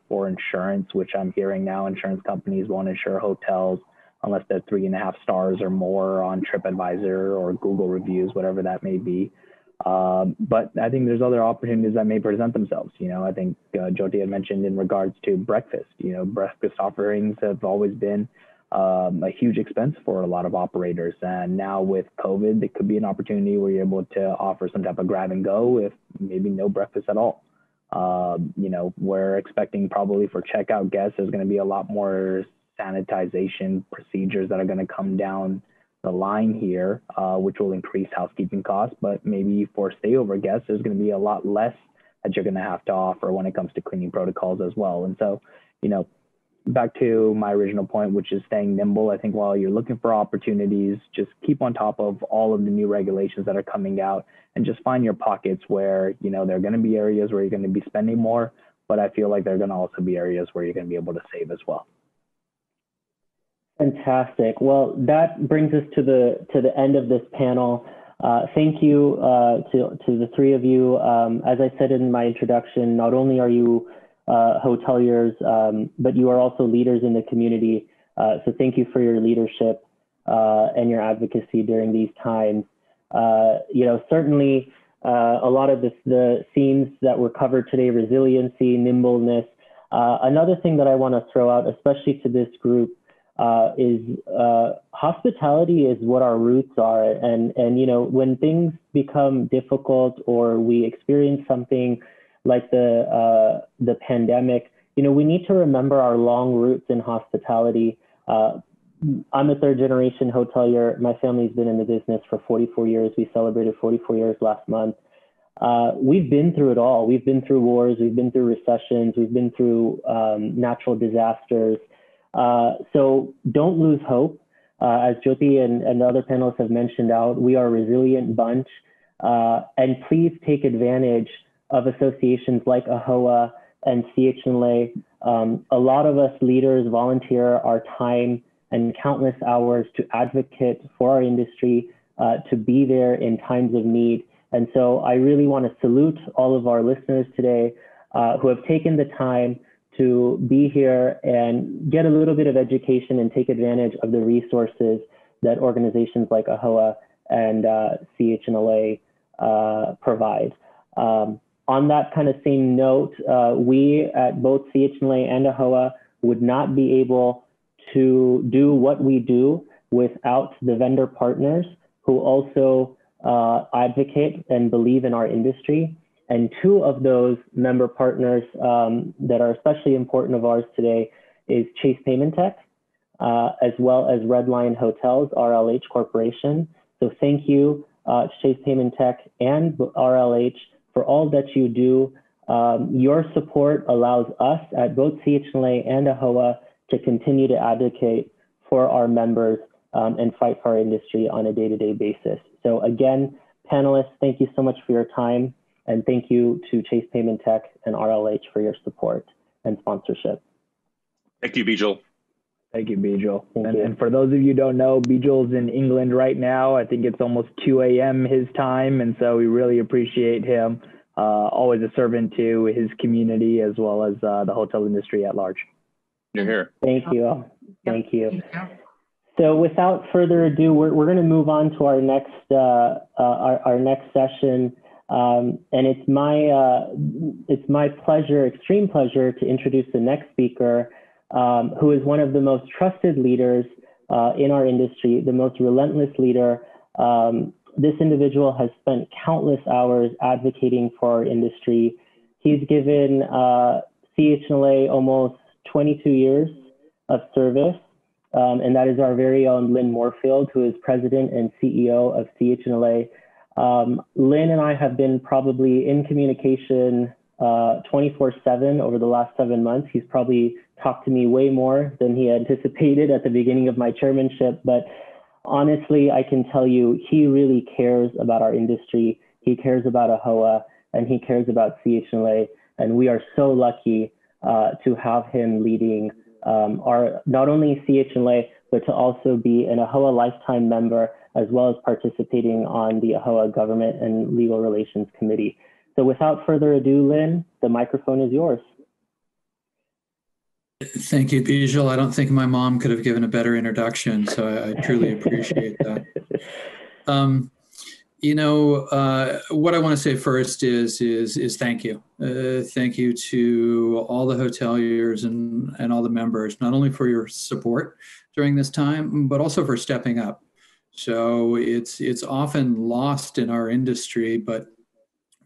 for insurance, which I'm hearing now insurance companies won't insure hotels unless they're 3.5 stars or more on TripAdvisor or Google reviews, whatever that may be. But I think there's other opportunities that may present themselves. I think Jyoti had mentioned in regards to breakfast. Breakfast offerings have always been a huge expense for a lot of operators. And now with COVID, it could be an opportunity where you're able to offer some type of grab and go with maybe no breakfast at all. We're expecting probably for checkout guests, there's going to be a lot more sanitization procedures that are going to come down the line here, which will increase housekeeping costs. But maybe for stayover guests, there's going to be a lot less that you're going to have to offer when it comes to cleaning protocols as well. And so, back to my original point, which is staying nimble. I think while you're looking for opportunities, just keep on top of all of the new regulations that are coming out and just find your pockets where, there are going to be areas where you're going to be spending more, but I feel like there are going to also be areas where you're going to be able to save as well. Fantastic. Well, that brings us to the end of this panel. Thank you to the three of you. As I said in my introduction, not only are you hoteliers, but you are also leaders in the community. So thank you for your leadership and your advocacy during these times. Certainly a lot of the themes that were covered today, resiliency, nimbleness. Another thing that I want to throw out, especially to this group, is hospitality is what our roots are. And when things become difficult or we experience something like the pandemic, we need to remember our long roots in hospitality. I'm a third generation hotelier. My family's been in the business for 44 years. We celebrated 44 years last month. We've been through it all. We've been through wars. We've been through recessions. We've been through natural disasters. So don't lose hope. As Jyoti and the other panelists have mentioned out, we are a resilient bunch. And please take advantage of associations like AAHOA and CHLA. A lot of us leaders volunteer our time and countless hours to advocate for our industry, to be there in times of need. And so I really want to salute all of our listeners today who have taken the time to be here and get a little bit of education and take advantage of the resources that organizations like AAHOA and CHLA provide. On that kind of same note, we at both CHLA and AAHOA would not be able to do what we do without the vendor partners who also advocate and believe in our industry. And two of those member partners that are especially important of ours today is Chase Payment Tech, as well as Redline Hotels, RLH Corporation. So thank you, Chase Payment Tech and RLH, for all that you do. Your support allows us at both CHLA and AAHOA to continue to advocate for our members and fight for our industry on a day-to-day basis. So again, panelists, thank you so much for your time. And thank you to Chase Payment Tech and RLH for your support and sponsorship. Thank you, Bijal. Thank you, Bijal. And for those of you who don't know, Bijal's in England right now. I think it's almost 2 a.m. his time. And so we really appreciate him. Always a servant to his community as well as the hotel industry at large. You're here. Thank you. Thank you. So without further ado, we're going to move on to our next session. And it's my pleasure, extreme pleasure, to introduce the next speaker, who is one of the most trusted leaders in our industry, the most relentless leader. This individual has spent countless hours advocating for our industry. He's given CHLA almost 22 years of service, and that is our very own Lynn Moorfield, who is president and CEO of CHLA. Lynn and I have been probably in communication 24/7 over the last 7 months. He's probably talked to me way more than he anticipated at the beginning of my chairmanship, but honestly, I can tell you, he really cares about our industry. He cares about AAHOA and he cares about CHLA. And we are so lucky to have him leading our, not only CHLA, but to also be an AAHOA lifetime member, as well as participating on the AAHOA Government and Legal Relations Committee. So without further ado, Lynn, the microphone is yours. Thank you, Bijal. I don't think my mom could have given a better introduction, so I truly appreciate that. What I want to say first is thank you. Thank you to all the hoteliers and all the members, not only for your support during this time, but also for stepping up. So it's often lost in our industry, but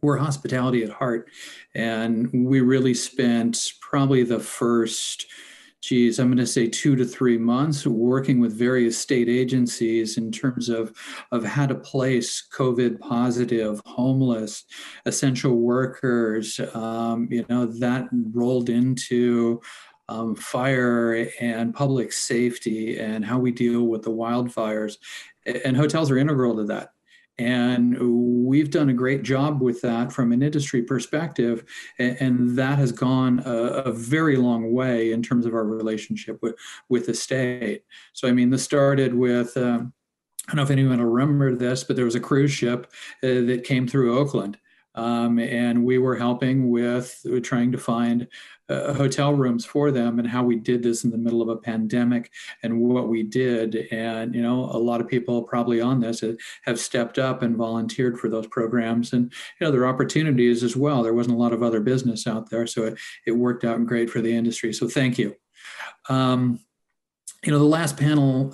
we're hospitality at heart. And we really spent probably the first, I'm going to say 2 to 3 months working with various state agencies in terms of how to place COVID positive, homeless, essential workers. That rolled into fire and public safety and how we deal with the wildfires. And hotels are integral to that. And we've done a great job with that from an industry perspective. And that has gone a very long way in terms of our relationship with the state. So, I mean, this started with, I don't know if anyone will remember this, but there was a cruise ship that came through Oakland. And we were helping with trying to find hotel rooms for them, and how we did this in the middle of a pandemic and what we did. And, you know, a lot of people probably on this have stepped up and volunteered for those programs. And, you know, there are opportunities as well. There wasn't a lot of other business out there, so it worked out great for the industry. So thank you. You know, the last panel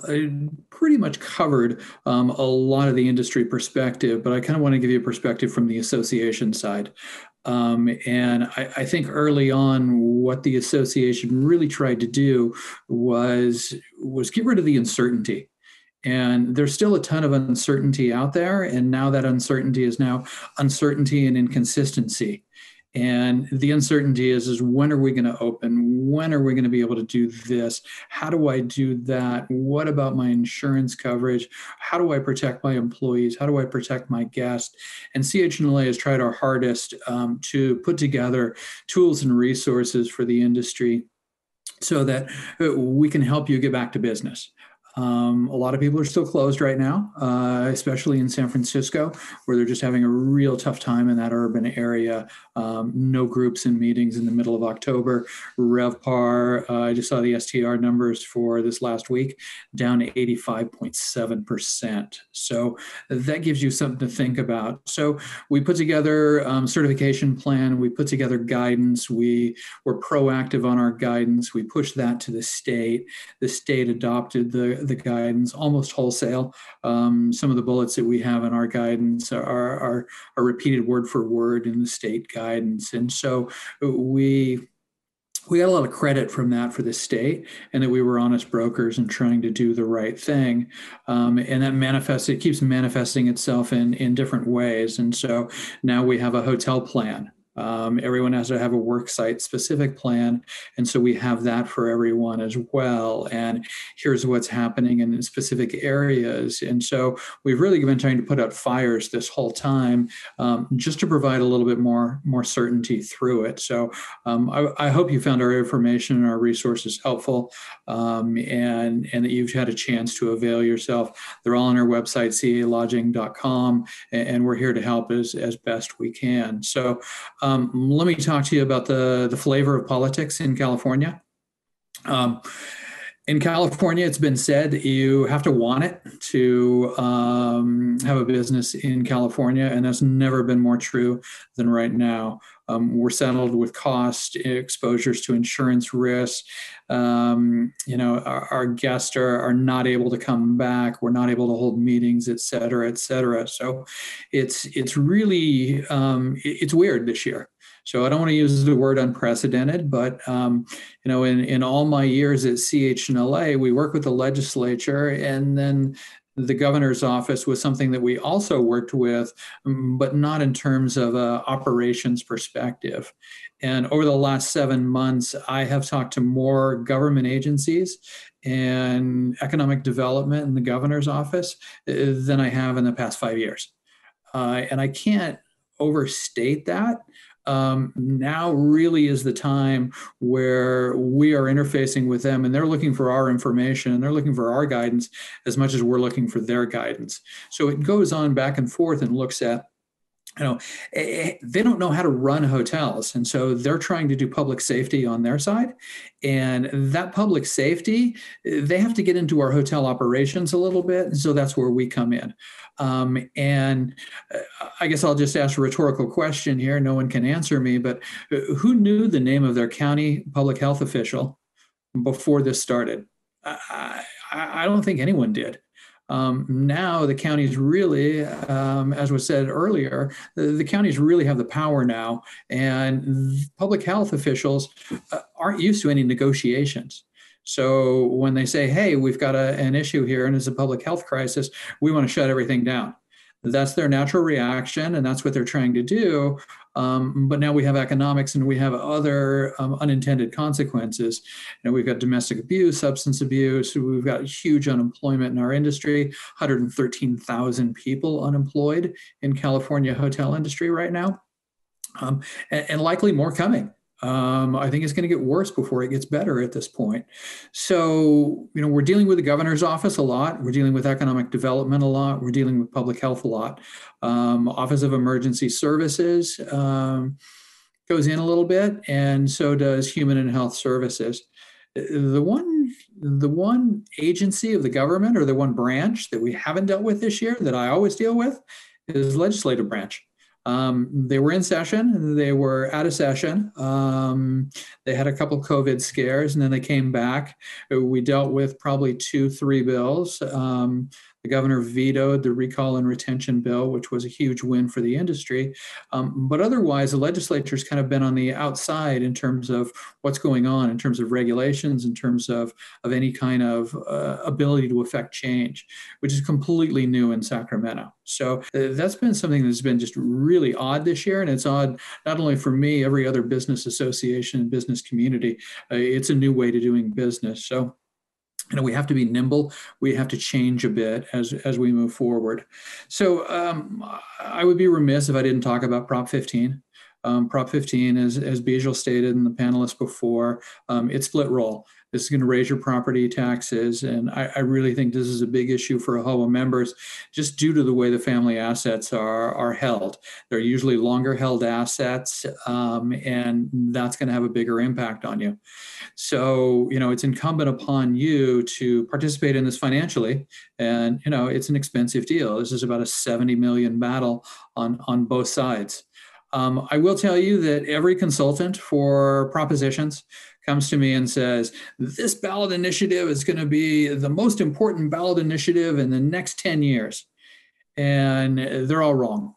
pretty much covered a lot of the industry perspective, but I kind of want to give you a perspective from the association side. And I think early on, what the association really tried to do was get rid of the uncertainty. And there's still a ton of uncertainty out there. And now that uncertainty is now uncertainty and inconsistency. And the uncertainty is when are we going to open? When are we going to be able to do this? How do I do that? What about my insurance coverage? How do I protect my employees? How do I protect my guests? And CHNLA has tried our hardest to put together tools and resources for the industry so that we can help you get back to business. A lot of people are still closed right now, especially in San Francisco, where they're just having a real tough time in that urban area. No groups and meetings in the middle of October. RevPAR, I just saw the STR numbers for this last week, down 85.7%. So that gives you something to think about. So we put together certification plan. We put together guidance. We were proactive on our guidance. We pushed that to the state. The state adopted the guidance almost wholesale. Some of the bullets that we have in our guidance are repeated word for word in the state guidance. And so we got a lot of credit from that for the state, and that we were honest brokers and trying to do the right thing. And that it keeps manifesting itself in different ways. And so now we have a hotel plan. Everyone has to have a work site specific plan. And so we have that for everyone as well. And here's what's happening in specific areas. And so we've really been trying to put out fires this whole time, just to provide a little bit more certainty through it. So I hope you found our information and our resources helpful, and that you've had a chance to avail yourself. They're all on our website, calodging.com, and we're here to help as best we can. So let me talk to you about the flavor of politics in California. In California, it's been said that you have to want it to have a business in California, and that's never been more true than right now. We're saddled with cost, exposures to insurance risks. Our guests are not able to come back. We're not able to hold meetings, et cetera, et cetera. So it's really, it's weird this year. So I don't want to use the word unprecedented, but in all my years at CHNLA, we work with the legislature, and then the governor's office was something that we also worked with, but not in terms of an operations perspective. And over the last 7 months, I have talked to more government agencies and economic development in the governor's office than I have in the past 5 years. And I can't overstate that. Now really is the time where we are interfacing with them, and they're looking for our information, and they're looking for our guidance as much as we're looking for their guidance. So it goes on back and forth and looks at, they don't know how to run hotels. And so they're trying to do public safety on their side. And that public safety, they have to get into our hotel operations a little bit. And so that's where we come in. And I guess I'll just ask a rhetorical question here. No one can answer me, but who knew the name of their county public health official before this started? I don't think anyone did. Now the counties really, as was said earlier, the counties really have the power now, and public health officials aren't used to any negotiations. So when they say, hey, we've got an issue here and it's a public health crisis, we want to shut everything down. That's their natural reaction, and that's what they're trying to do. But now we have economics, and we have other unintended consequences. We've got domestic abuse, substance abuse. We've got huge unemployment in our industry, 113,000 people unemployed in California hotel industry right now, and likely more coming. I think it's going to get worse before it gets better at this point. So, we're dealing with the governor's office a lot. We're dealing with economic development a lot. We're dealing with public health a lot. Office of Emergency Services goes in a little bit, and so does Human and Health Services. The one agency of the government, or the one branch that we haven't dealt with this year that I always deal with, is legislative branch. They were in session, they were out of session. They had a couple COVID scares, and then they came back. We dealt with probably 2-3 bills. The governor vetoed the recall and retention bill, which was a huge win for the industry. But otherwise, the legislature's kind of been on the outside in terms of what's going on, in terms of regulations, in terms of any kind of ability to affect change, which is completely new in Sacramento. So that's been something that's been just really odd this year. And it's odd not only for me, every other business association and business community. It's a new way to doing business. So we have to be nimble. We have to change a bit as we move forward. So I would be remiss if I didn't talk about Prop 15. Prop 15, as Bijal stated and the panelists before, it's split roll. This is going to raise your property taxes. And I really think this is a big issue for AAHOA members, just due to the way the family assets are held. They're usually longer held assets, and that's going to have a bigger impact on you. So, it's incumbent upon you to participate in this financially. And, it's an expensive deal. This is about a $70 million battle on both sides. I will tell you that every consultant for propositions comes to me and says, this ballot initiative is going to be the most important ballot initiative in the next 10 years. And they're all wrong.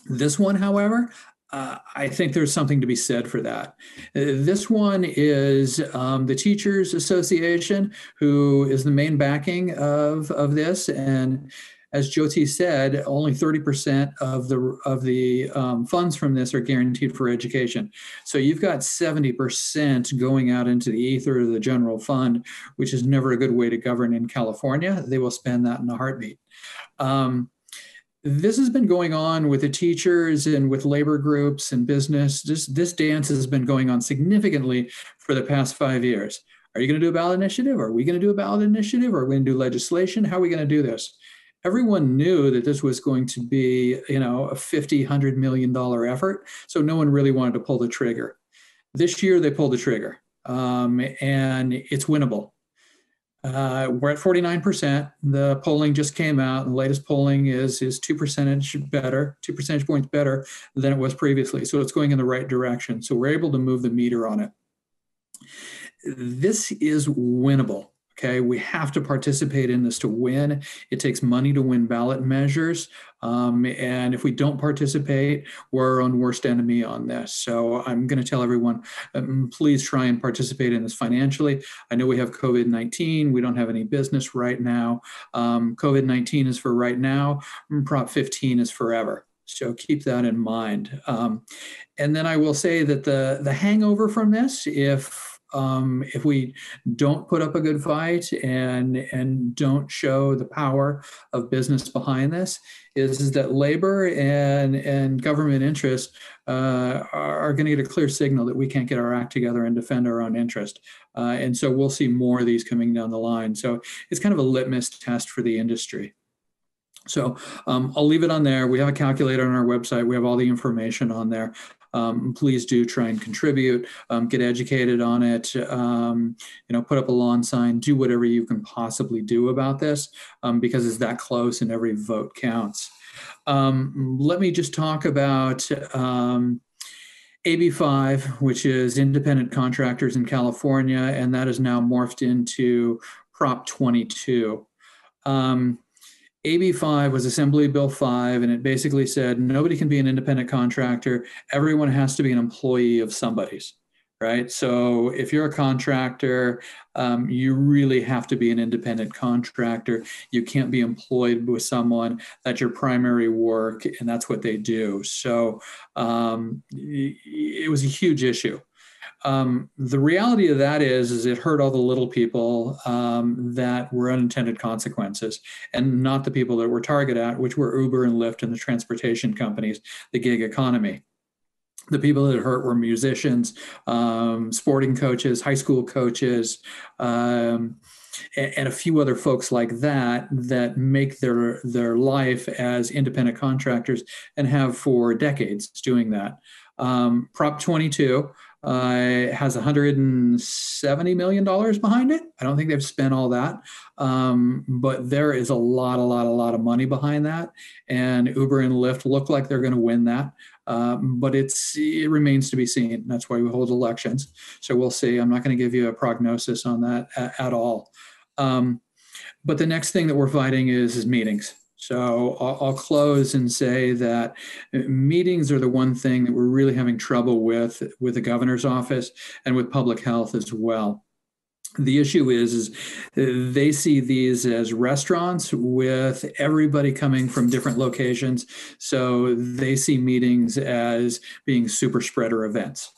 This one, however, I think there's something to be said for that. This one is the Teachers Association, who is the main backing of this. And as Jyoti said, only 30% of the funds from this are guaranteed for education. So you've got 70% going out into the ether of the general fund, which is never a good way to govern in California. They will spend that in a heartbeat. This has been going on with the teachers and with labor groups and business. This dance has been going on significantly for the past 5 years. Are you going to do a ballot initiative? Are we going to do a ballot initiative? Are we going to do legislation? How are we going to do this? Everyone knew that this was going to be, a $50-100 million effort. So no one really wanted to pull the trigger. This year they pulled the trigger, and it's winnable. We're at 49%. The polling just came out. The latest polling is 2 percentage points better than it was previously. So it's going in the right direction. So we're able to move the meter on it. This is winnable. Okay, we have to participate in this to win. It takes money to win ballot measures. And if we don't participate, we're our own worst enemy on this. So I'm going to tell everyone, please try and participate in this financially. I know we have COVID-19. We don't have any business right now. COVID-19 is for right now. Prop 15 is forever. So keep that in mind. And then I will say that the hangover from this, if we don't put up a good fight and don't show the power of business behind this, is that labor and government interests are going to get a clear signal that we can't get our act together and defend our own interest. And so we'll see more of these coming down the line. So it's kind of a litmus test for the industry. So I'll leave it on there. We have a calculator on our website. We have all the information on there. Please do try and contribute, get educated on it, put up a lawn sign, do whatever you can possibly do about this, because it's that close and every vote counts. Let me just talk about AB 5, which is independent contractors in California, and that is now morphed into Prop 22. AB 5 was Assembly Bill 5, and it basically said nobody can be an independent contractor. Everyone has to be an employee of somebody's, right? So if you're a contractor, you really have to be an independent contractor. You can't be employed with someone. That's your primary work, and that's what they do. So it was a huge issue. The reality of that is it hurt all the little people that were unintended consequences, and not the people that were targeted at, which were Uber and Lyft and the transportation companies, the gig economy. The people that hurt were musicians, sporting coaches, high school coaches, and a few other folks like that that make their life as independent contractors and have for decades doing that. Prop 22 has $170 million behind it. I don't think they've spent all that, but there is a lot of money behind that. And Uber and Lyft look like they're going to win that. But it remains to be seen. That's why we hold elections. So we'll see. I'm not going to give you a prognosis on that at all. But the next thing that we're fighting is meetings. So I'll close and say that meetings are the one thing that we're really having trouble with the governor's office and with public health as well. The issue is they see these as restaurants with everybody coming from different locations. So they see meetings as being super spreader events.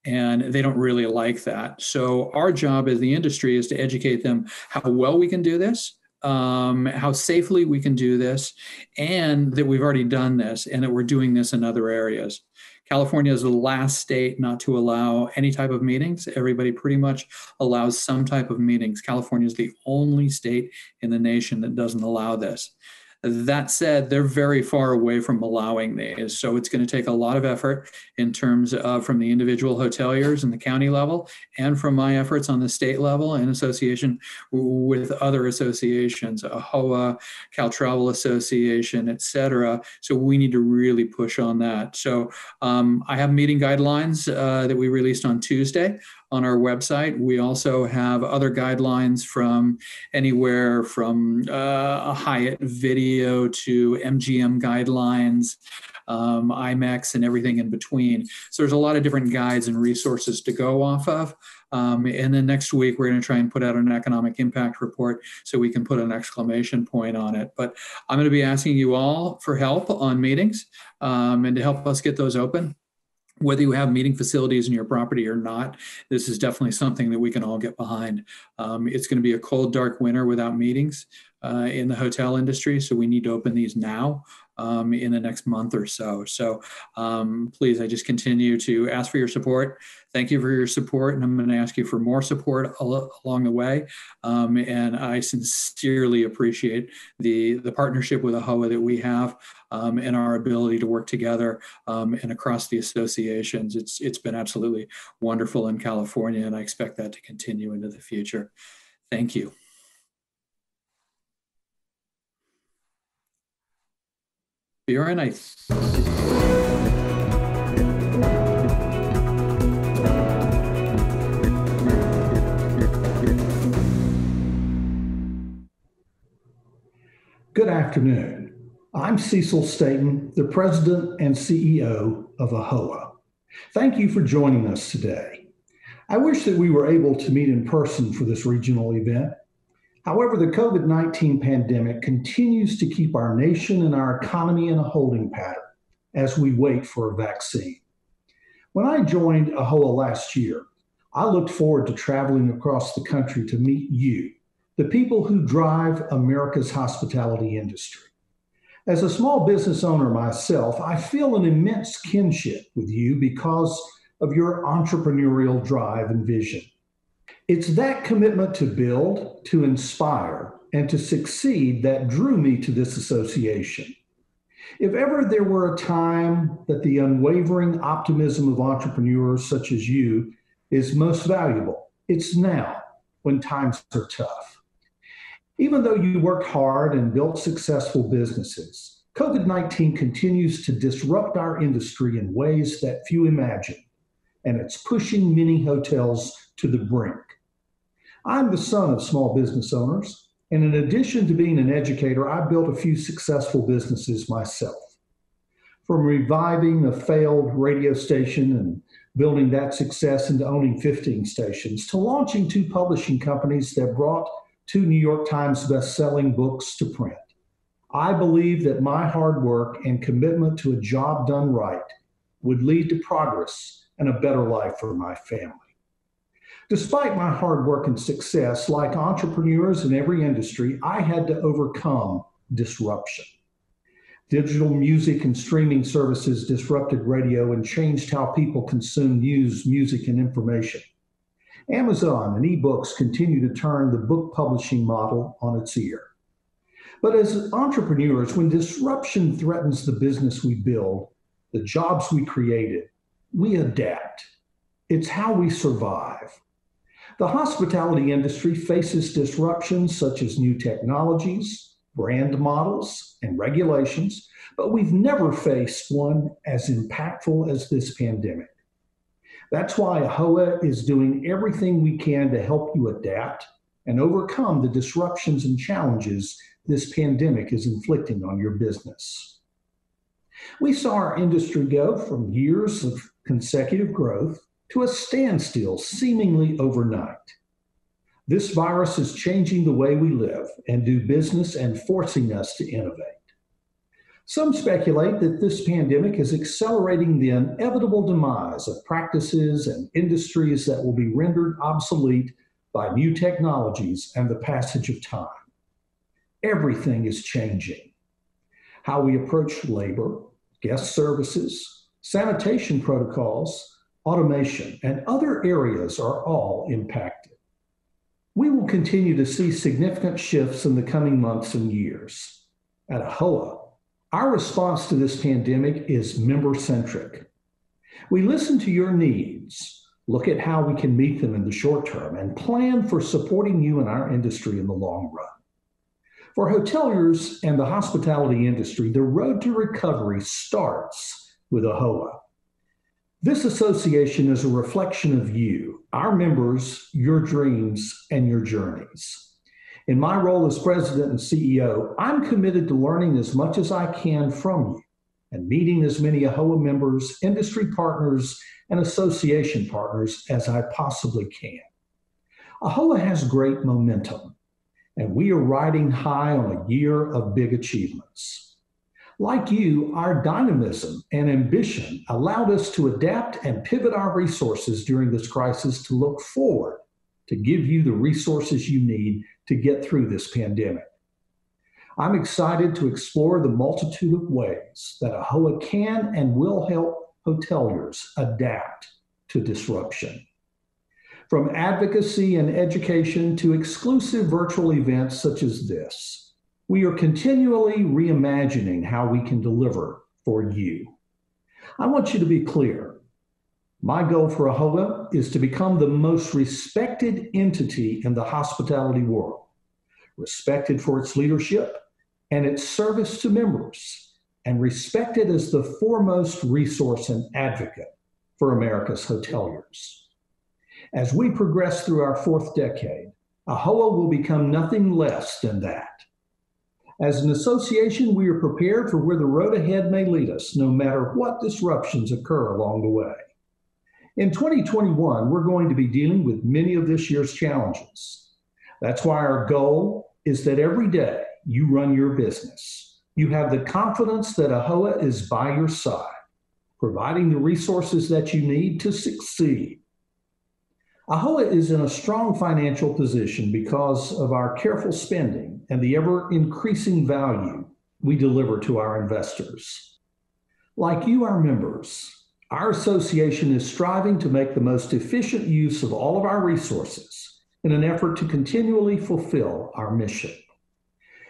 And they don't really like that. So our job as the industry is to educate them how well we can do this, how safely we can do this, and that we've already done this and that we're doing this in other areas. California is the last state not to allow any type of meetings. Everybody pretty much allows some type of meetings. California is the only state in the nation that doesn't allow this. That said, they're very far away from allowing these. So it's going to take a lot of effort in terms of from the individual hoteliers and the county level and from my efforts on the state level in association with other associations, AAHOA, Cal Travel Association, et cetera. So we need to really push on that. So I have meeting guidelines that we released on Tuesday on our website. We also have other guidelines from anywhere from a Hyatt video to MGM guidelines, IMEX, and everything in between. So there's a lot of different guides and resources to go off of. And then next week, we're going to try and put out an economic impact report so we can put an exclamation point on it. But I'm going to be asking you all for help on meetings and to help us get those open. Whether you have meeting facilities in your property or not, this is definitely something that we can all get behind. It's going to be a cold, dark winter without meetings in the hotel industry, so we need to open these now in the next month or so. So please, I just continue to ask for your support. Thank you for your support, and I'm going to ask you for more support along the way. And I sincerely appreciate the partnership with AAHOA that we have and our ability to work together and across the associations. It's been absolutely wonderful in California, and I expect that to continue into the future. Thank you. Bjorn, Good afternoon. I'm Cecil Staten, the President and CEO of AAHOA. Thank you for joining us today. I wish that we were able to meet in person for this regional event. However, the COVID-19 pandemic continues to keep our nation and our economy in a holding pattern as we wait for a vaccine. When I joined AAHOA last year, I looked forward to traveling across the country to meet you, the people who drive America's hospitality industry. As a small business owner myself, I feel an immense kinship with you because of your entrepreneurial drive and vision. It's that commitment to build, to inspire, and to succeed that drew me to this association. If ever there were a time that the unwavering optimism of entrepreneurs such as you is most valuable, it's now, when times are tough. Even though you worked hard and built successful businesses, COVID-19 continues to disrupt our industry in ways that few imagine, and it's pushing many hotels to the brink. I'm the son of small business owners, and in addition to being an educator, I built a few successful businesses myself. From reviving a failed radio station and building that success into owning 15 stations, to launching 2 publishing companies that brought 2 New York Times best-selling books to print. I believe that my hard work and commitment to a job done right would lead to progress and a better life for my family. Despite my hard work and success, like entrepreneurs in every industry, I had to overcome disruption. Digital music and streaming services disrupted radio and changed how people consume news, music, and information. Amazon and ebooks continue to turn the book publishing model on its ear. But as entrepreneurs, when disruption threatens the business we build, the jobs we created, we adapt. It's how we survive. The hospitality industry faces disruptions such as new technologies, brand models, and regulations, but we've never faced one as impactful as this pandemic. That's why AAHOA is doing everything we can to help you adapt and overcome the disruptions and challenges this pandemic is inflicting on your business. We saw our industry go from years of consecutive growth to a standstill seemingly overnight. This virus is changing the way we live and do business and forcing us to innovate. Some speculate that this pandemic is accelerating the inevitable demise of practices and industries that will be rendered obsolete by new technologies and the passage of time. Everything is changing. How we approach labor, guest services, sanitation protocols, automation, and other areas are all impacted. We will continue to see significant shifts in the coming months and years. At AAHOA, our response to this pandemic is member-centric. We listen to your needs, look at how we can meet them in the short term, and plan for supporting you in our industry in the long run. For hoteliers and the hospitality industry, the road to recovery starts with AAHOA. This association is a reflection of you, our members, your dreams, and your journeys. In my role as president and CEO, I'm committed to learning as much as I can from you and meeting as many AAHOA members, industry partners, and association partners as I possibly can. AAHOA has great momentum, and we are riding high on a year of big achievements. Like you, our dynamism and ambition allowed us to adapt and pivot our resources during this crisis to look forward, to give you the resources you need to get through this pandemic. I'm excited to explore the multitude of ways that AAHOA can and will help hoteliers adapt to disruption. From advocacy and education to exclusive virtual events such as this, we are continually reimagining how we can deliver for you. I want you to be clear. My goal for AAHOA is to become the most respected entity in the hospitality world, respected for its leadership and its service to members, and respected as the foremost resource and advocate for America's hoteliers. As we progress through our fourth decade, AAHOA will become nothing less than that. As an association, we are prepared for where the road ahead may lead us, no matter what disruptions occur along the way. In 2021, we're going to be dealing with many of this year's challenges. That's why our goal is that every day you run your business, you have the confidence that AAHOA is by your side, providing the resources that you need to succeed. AAHOA is in a strong financial position because of our careful spending and the ever-increasing value we deliver to our investors. Like you, our members, our association is striving to make the most efficient use of all of our resources in an effort to continually fulfill our mission.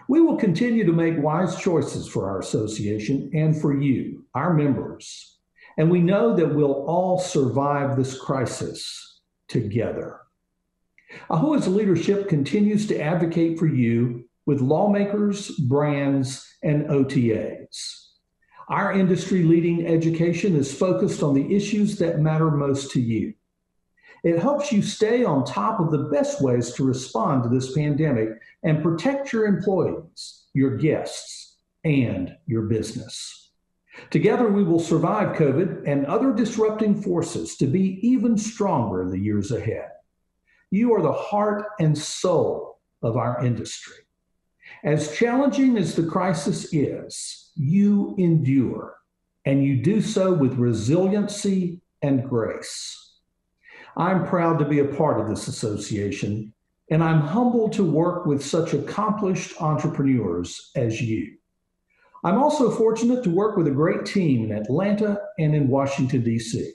We will continue to make wise choices for our association and for you, our members, and we know that we'll all survive this crisis together. AAHOA's leadership continues to advocate for you with lawmakers, brands, and OTAs. Our industry-leading education is focused on the issues that matter most to you. It helps you stay on top of the best ways to respond to this pandemic and protect your employees, your guests, and your business. Together, we will survive COVID and other disrupting forces to be even stronger in the years ahead. You are the heart and soul of our industry. As challenging as the crisis is, you endure, and you do so with resiliency and grace. I'm proud to be a part of this association, and I'm humbled to work with such accomplished entrepreneurs as you. I'm also fortunate to work with a great team in Atlanta and in Washington, D.C.,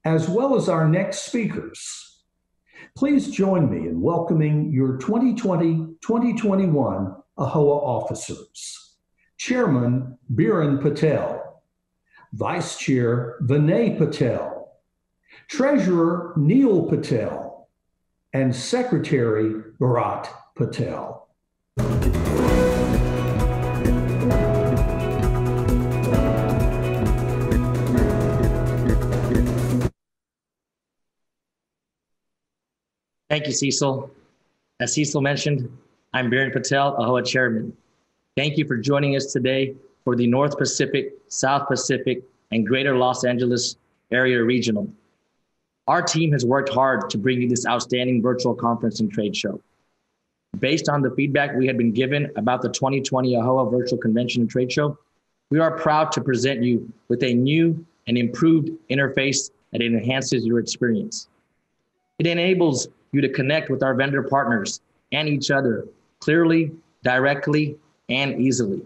as well as our next speakers. Please join me in welcoming your 2020-2021 AAHOA officers. Chairman Biren Patel, Vice Chair Vinay Patel, Treasurer Neil Patel, and Secretary Bharat Patel. Thank you, Cecil. As Cecil mentioned, I'm Biren Patel, AAHOA Chairman. Thank you for joining us today for the North Pacific, South Pacific, and Greater Los Angeles Area Regional. Our team has worked hard to bring you this outstanding virtual conference and trade show. Based on the feedback we had been given about the 2020 AAHOA Virtual Convention and Trade Show, we are proud to present you with a new and improved interface that enhances your experience. It enables you to connect with our vendor partners and each other clearly, directly, and easily.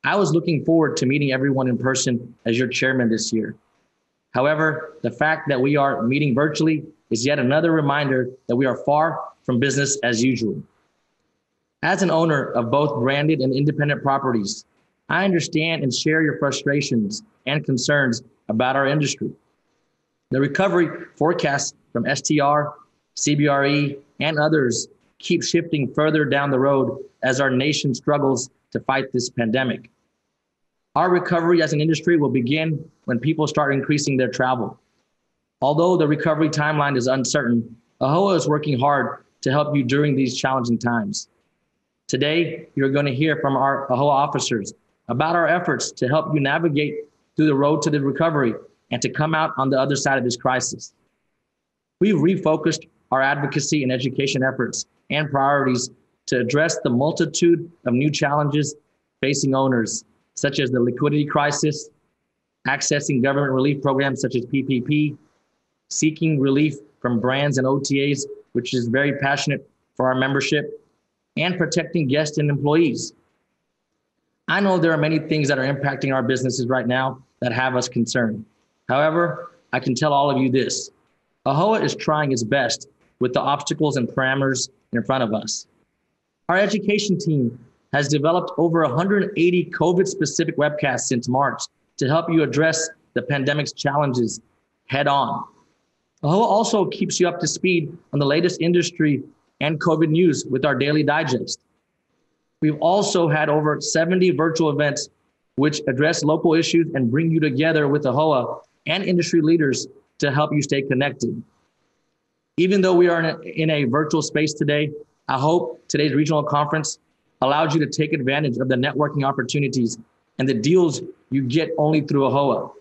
I was looking forward to meeting everyone in person as your chairman this year. However, the fact that we are meeting virtually is yet another reminder that we are far from business as usual. As an owner of both branded and independent properties, I understand and share your frustrations and concerns about our industry. The recovery forecasts from STR, CBRE, and others keep shifting further down the road as our nation struggles to fight this pandemic. Our recovery as an industry will begin when people start increasing their travel. Although the recovery timeline is uncertain, AAHOA is working hard to help you during these challenging times. Today, you're going to hear from our AAHOA officers about our efforts to help you navigate through the road to the recovery and to come out on the other side of this crisis. We've refocused our advocacy and education efforts and priorities to address the multitude of new challenges facing owners, such as the liquidity crisis, accessing government relief programs such as PPP, seeking relief from brands and OTAs, which is very passionate for our membership, and protecting guests and employees. I know there are many things that are impacting our businesses right now that have us concerned. However, I can tell all of you this: AAHOA is trying its best with the obstacles and parameters in front of us. Our education team has developed over 180 COVID-specific webcasts since March to help you address the pandemic's challenges head on. AAHOA also keeps you up to speed on the latest industry and COVID news with our daily digest. We've also had over 70 virtual events which address local issues and bring you together with AAHOA and industry leaders to help you stay connected. Even though we are in a virtual space today, I hope today's regional conference allows you to take advantage of the networking opportunities and the deals you get only through AAHOA.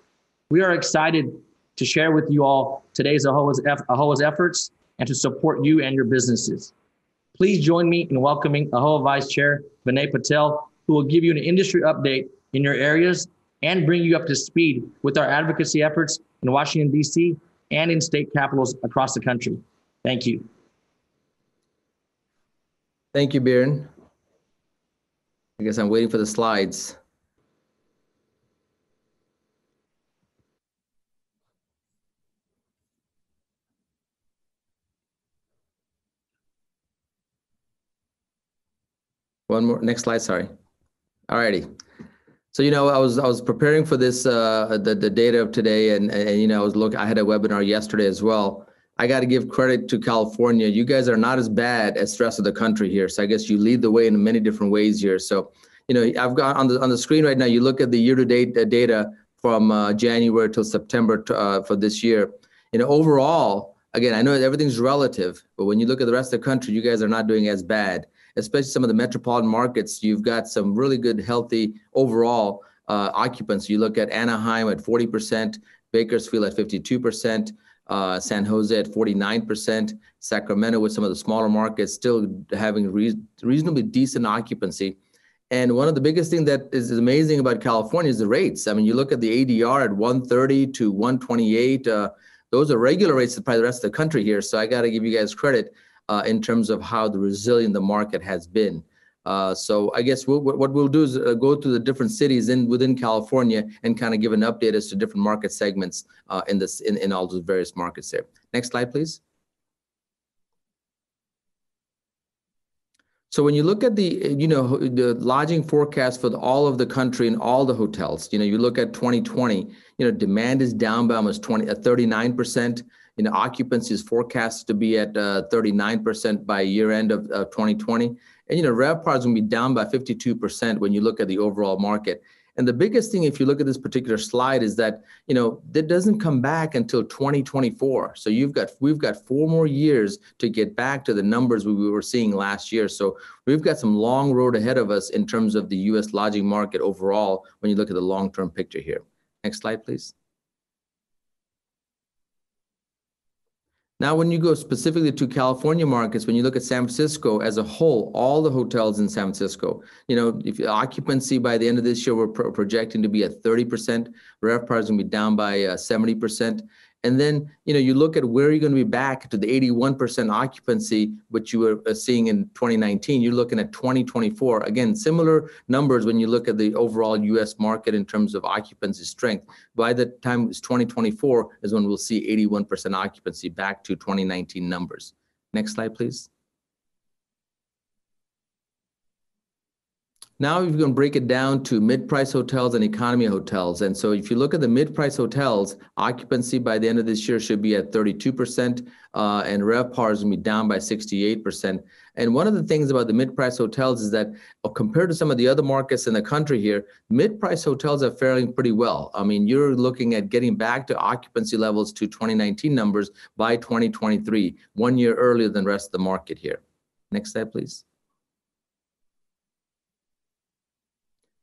We are excited to share with you all today's AAHOA's efforts and to support you and your businesses. Please join me in welcoming AAHOA Vice Chair Vinay Patel, who will give you an industry update in your areas and bring you up to speed with our advocacy efforts in Washington, D.C. and in state capitals across the country. Thank you. Thank you, Biren. I guess I'm waiting for the slides. One more, next slide, sorry. All righty. So, I was preparing for this, the data of today, and I had a webinar yesterday as well. I got to give credit to California. You guys are not as bad as the rest of the country here. So I guess you lead the way in many different ways here. So, I've got on the screen right now, you look at the year-to-date data from January till September for this year. Overall, again, I know everything's relative, but when you look at the rest of the country, you guys are not doing as bad. Especially some of the metropolitan markets, you've got some really good, healthy overall occupants. You look at Anaheim at 40%, Bakersfield at 52%, San Jose at 49%, Sacramento with some of the smaller markets still having reasonably decent occupancy. And one of the biggest things that is amazing about California is the rates. I mean, you look at the ADR at 130 to 128. Those are regular rates probably the rest of the country here. So I got to give you guys credit in terms of how resilient the market has been. So I guess what we'll do is go to the different cities within California and kind of give an update as to different market segments in all those various markets there. Next slide, please. So when you look at the lodging forecast for all of the country and all the hotels, you look at 2020, demand is down by almost 39%. Occupancy is forecast to be at 39% by year end of 2020. And, RevPAR is going to be down by 52% when you look at the overall market. And the biggest thing, if you look at this particular slide, is that, that doesn't come back until 2024. So we've got 4 more years to get back to the numbers we were seeing last year. So we've got some long road ahead of us in terms of the U.S. lodging market overall when you look at the long-term picture here. Next slide, please. Now, when you go specifically to California markets, when you look at San Francisco as a whole, all the hotels in San Francisco, if occupancy by the end of this year, we're projecting to be at 30%, RevPAR is going to be down by 70%. And then, you look at where you're going to be back to the 81% occupancy, which you were seeing in 2019. You're looking at 2024. Again, similar numbers when you look at the overall U.S. market in terms of occupancy strength. By the time it's 2024 is when we'll see 81% occupancy back to 2019 numbers. Next slide, please. Now we're going to break it down to mid-price hotels and economy hotels. And so if you look at the mid-price hotels, occupancy by the end of this year should be at 32%, and RevPAR is going to be down by 68%. And one of the things about the mid-price hotels is that compared to some of the other markets in the country here, mid-price hotels are faring pretty well. I mean, you're looking at getting back to occupancy levels to 2019 numbers by 2023, 1 year earlier than the rest of the market here. Next slide, please.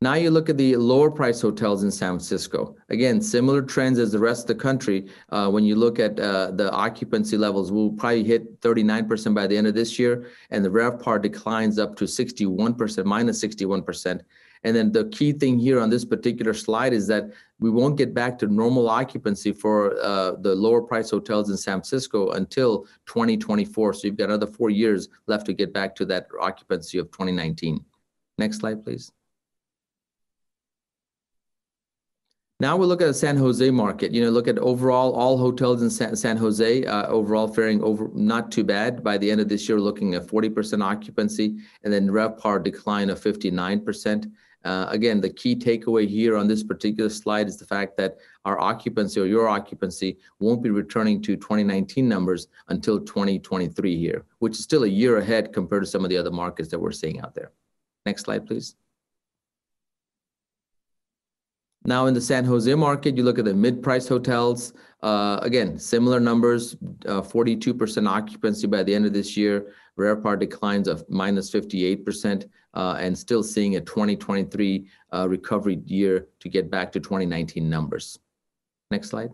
Now you look at the lower price hotels in San Francisco. Again, similar trends as the rest of the country. When you look at the occupancy levels, we'll probably hit 39% by the end of this year, and the RevPAR declines up to 61%, minus 61%. And then the key thing here on this particular slide is that we won't get back to normal occupancy for the lower price hotels in San Francisco until 2024. So you've got another 4 years left to get back to that occupancy of 2019. Next slide, please. Now we'll look at the San Jose market. Look at overall all hotels in San Jose, overall faring not too bad. By the end of this year, looking at 40% occupancy, and then RevPAR decline of 59%. Again, the key takeaway here on this particular slide is the fact that our occupancy or your occupancy won't be returning to 2019 numbers until 2023 here, which is still a year ahead compared to some of the other markets that we're seeing out there. Next slide, please. Now in the San Jose market, you look at the mid-price hotels. Again, similar numbers, 42% occupancy by the end of this year, RevPAR declines of minus 58%, and still seeing a 2023 recovery year to get back to 2019 numbers. Next slide.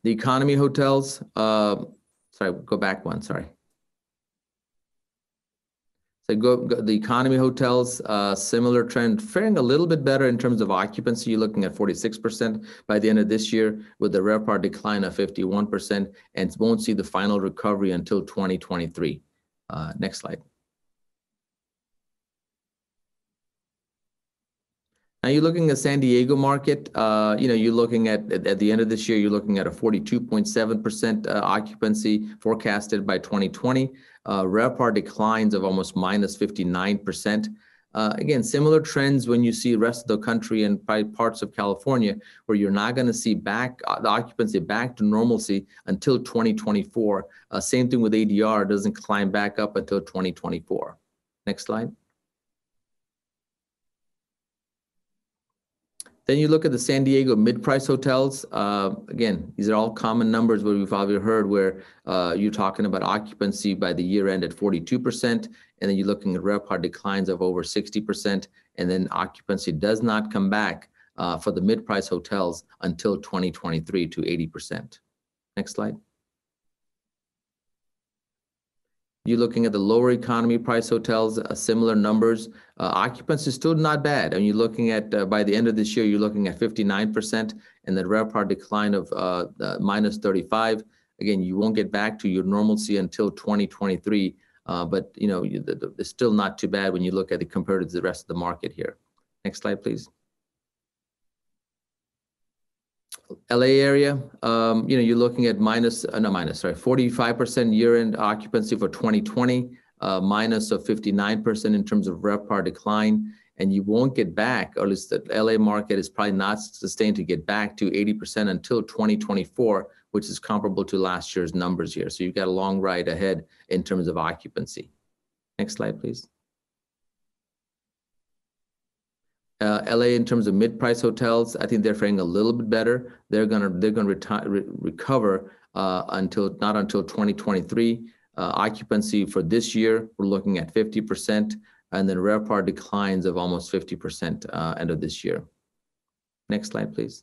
The economy hotels, sorry, go back one, sorry. So the economy hotels, similar trend, faring a little bit better in terms of occupancy. You're looking at 46% by the end of this year with the RevPAR decline of 51%, and won't see the final recovery until 2023. Next slide. Now you're looking at San Diego market, you're looking at the end of this year, you're looking at a 42.7% occupancy forecasted by 2020. RevPAR declines of almost minus 59%. Again, similar trends when you see the rest of the country and probably parts of California, where you're not going to see back the occupancy back to normalcy until 2024. Same thing with ADR, doesn't climb back up until 2024. Next slide. Then you look at the San Diego mid-price hotels. Again, these are all common numbers where we've probably heard where you're talking about occupancy by the year end at 42%, and then you're looking at RevPAR declines of over 60%, and then occupancy does not come back for the mid-price hotels until 2023 to 80%. Next slide. You're looking at the lower economy price hotels, similar numbers. Occupancy is still not bad. And you're looking at, by the end of this year, you're looking at 59%, and the RevPAR decline of minus 35. Again, you won't get back to your normalcy until 2023 but it's still not too bad when you look at it compared to the rest of the market here. Next slide, please. LA area, you're looking at 45% year-end occupancy for 2020, minus of 59% in terms of RevPAR decline. And you won't get back, or at least the LA market is probably not sustained to get back to 80% until 2024, which is comparable to last year's numbers here. So you've got a long ride ahead in terms of occupancy. Next slide, please. LA in terms of mid-price hotels, I think they're faring a little bit better. They're gonna recover not until 2023. Occupancy for this year, we're looking at 50%, and then RevPAR declines of almost 50% end of this year. Next slide, please.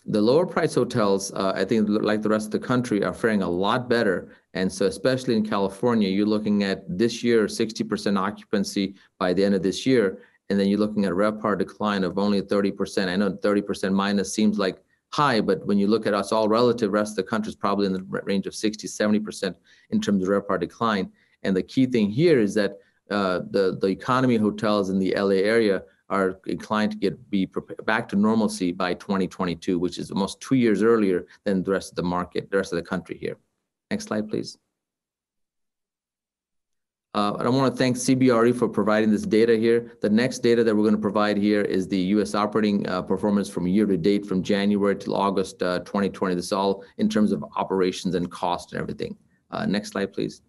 The lower price hotels, I think like the rest of the country, are faring a lot better. And so especially in California, you're looking at this year, 60% occupancy by the end of this year. And then you're looking at a RevPAR decline of only 30%. I know 30% minus seems like high, but when you look at us all relative, rest of the country is probably in the range of 60, 70% in terms of RevPAR decline. And the key thing here is that the economy hotels in the LA area are inclined to be back to normalcy by 2022, which is almost 2 years earlier than the rest of the market, the rest of the country here. Next slide, please. I want to thank CBRE for providing this data here. The next data that we're going to provide here is the U.S. operating performance from year to date from January to August 2020. This is all in terms of operations and cost and everything. Next slide, please.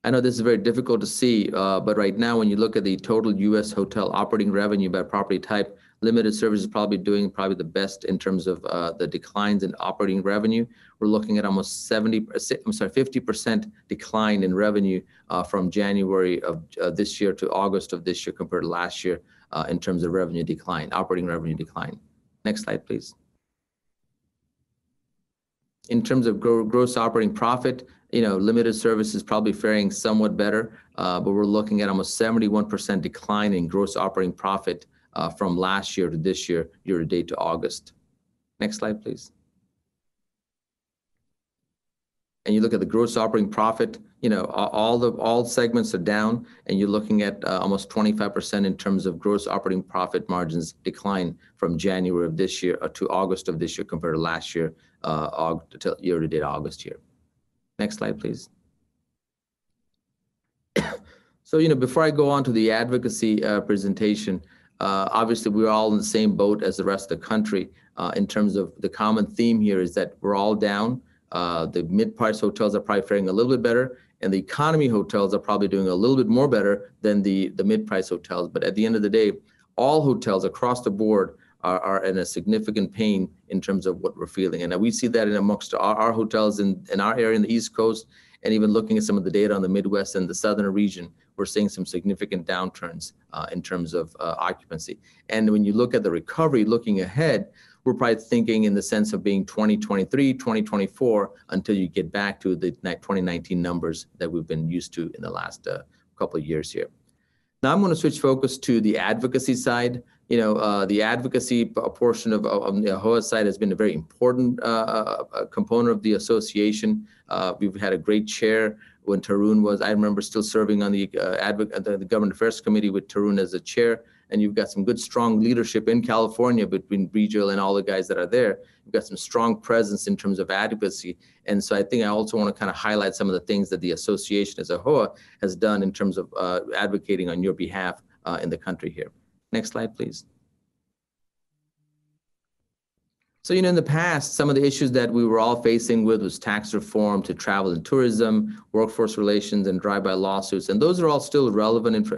I know this is very difficult to see, but right now when you look at the total U.S. hotel operating revenue by property type, limited service is probably doing the best in terms of the declines in operating revenue. We're looking at almost 50% decline in revenue from January of this year to August of this year compared to last year in terms of revenue decline, operating revenue decline. Next slide, please. In terms of gross operating profit, limited service is probably faring somewhat better, but we're looking at almost 71% decline in gross operating profit from last year to this year, year to date to August. Next slide, please. And you look at the gross operating profit, all segments are down, and you're looking at almost 25% in terms of gross operating profit margins decline from January of this year to August of this year compared to last year, year to date August here. Next slide, please. So, before I go on to the advocacy presentation, obviously we're all in the same boat as the rest of the country in terms of the common theme here is that we're all down. The mid-price hotels are probably faring a little bit better, and the economy hotels are probably doing a little bit more better than the mid-price hotels. But at the end of the day, all hotels across the board are in a significant pain in terms of what we're feeling. And we see that in amongst our hotels in our area in the East Coast, and even looking at some of the data on the Midwest and the Southern region, we're seeing some significant downturns in terms of occupancy. And when you look at the recovery looking ahead, we're probably thinking in the sense of being 2023, 2024, until you get back to the 2019 numbers that we've been used to in the last couple of years here. Now I'm going to switch focus to the advocacy side. The advocacy portion of the AAHOA side has been a very important component of the association. We've had a great chair when Tarun was, I remember still serving on the Government Affairs Committee with Tarun as a chair. And you've got some good, strong leadership in California between Brijal and all the guys that are there. You've got some strong presence in terms of advocacy. And so I think I also want to kind of highlight some of the things that the association as AAHOA has done in terms of advocating on your behalf in the country here. Next slide, please. So, in the past, some of the issues that we were all facing with was tax reform to travel and tourism, workforce relations, and drive-by lawsuits. And those are all still relevant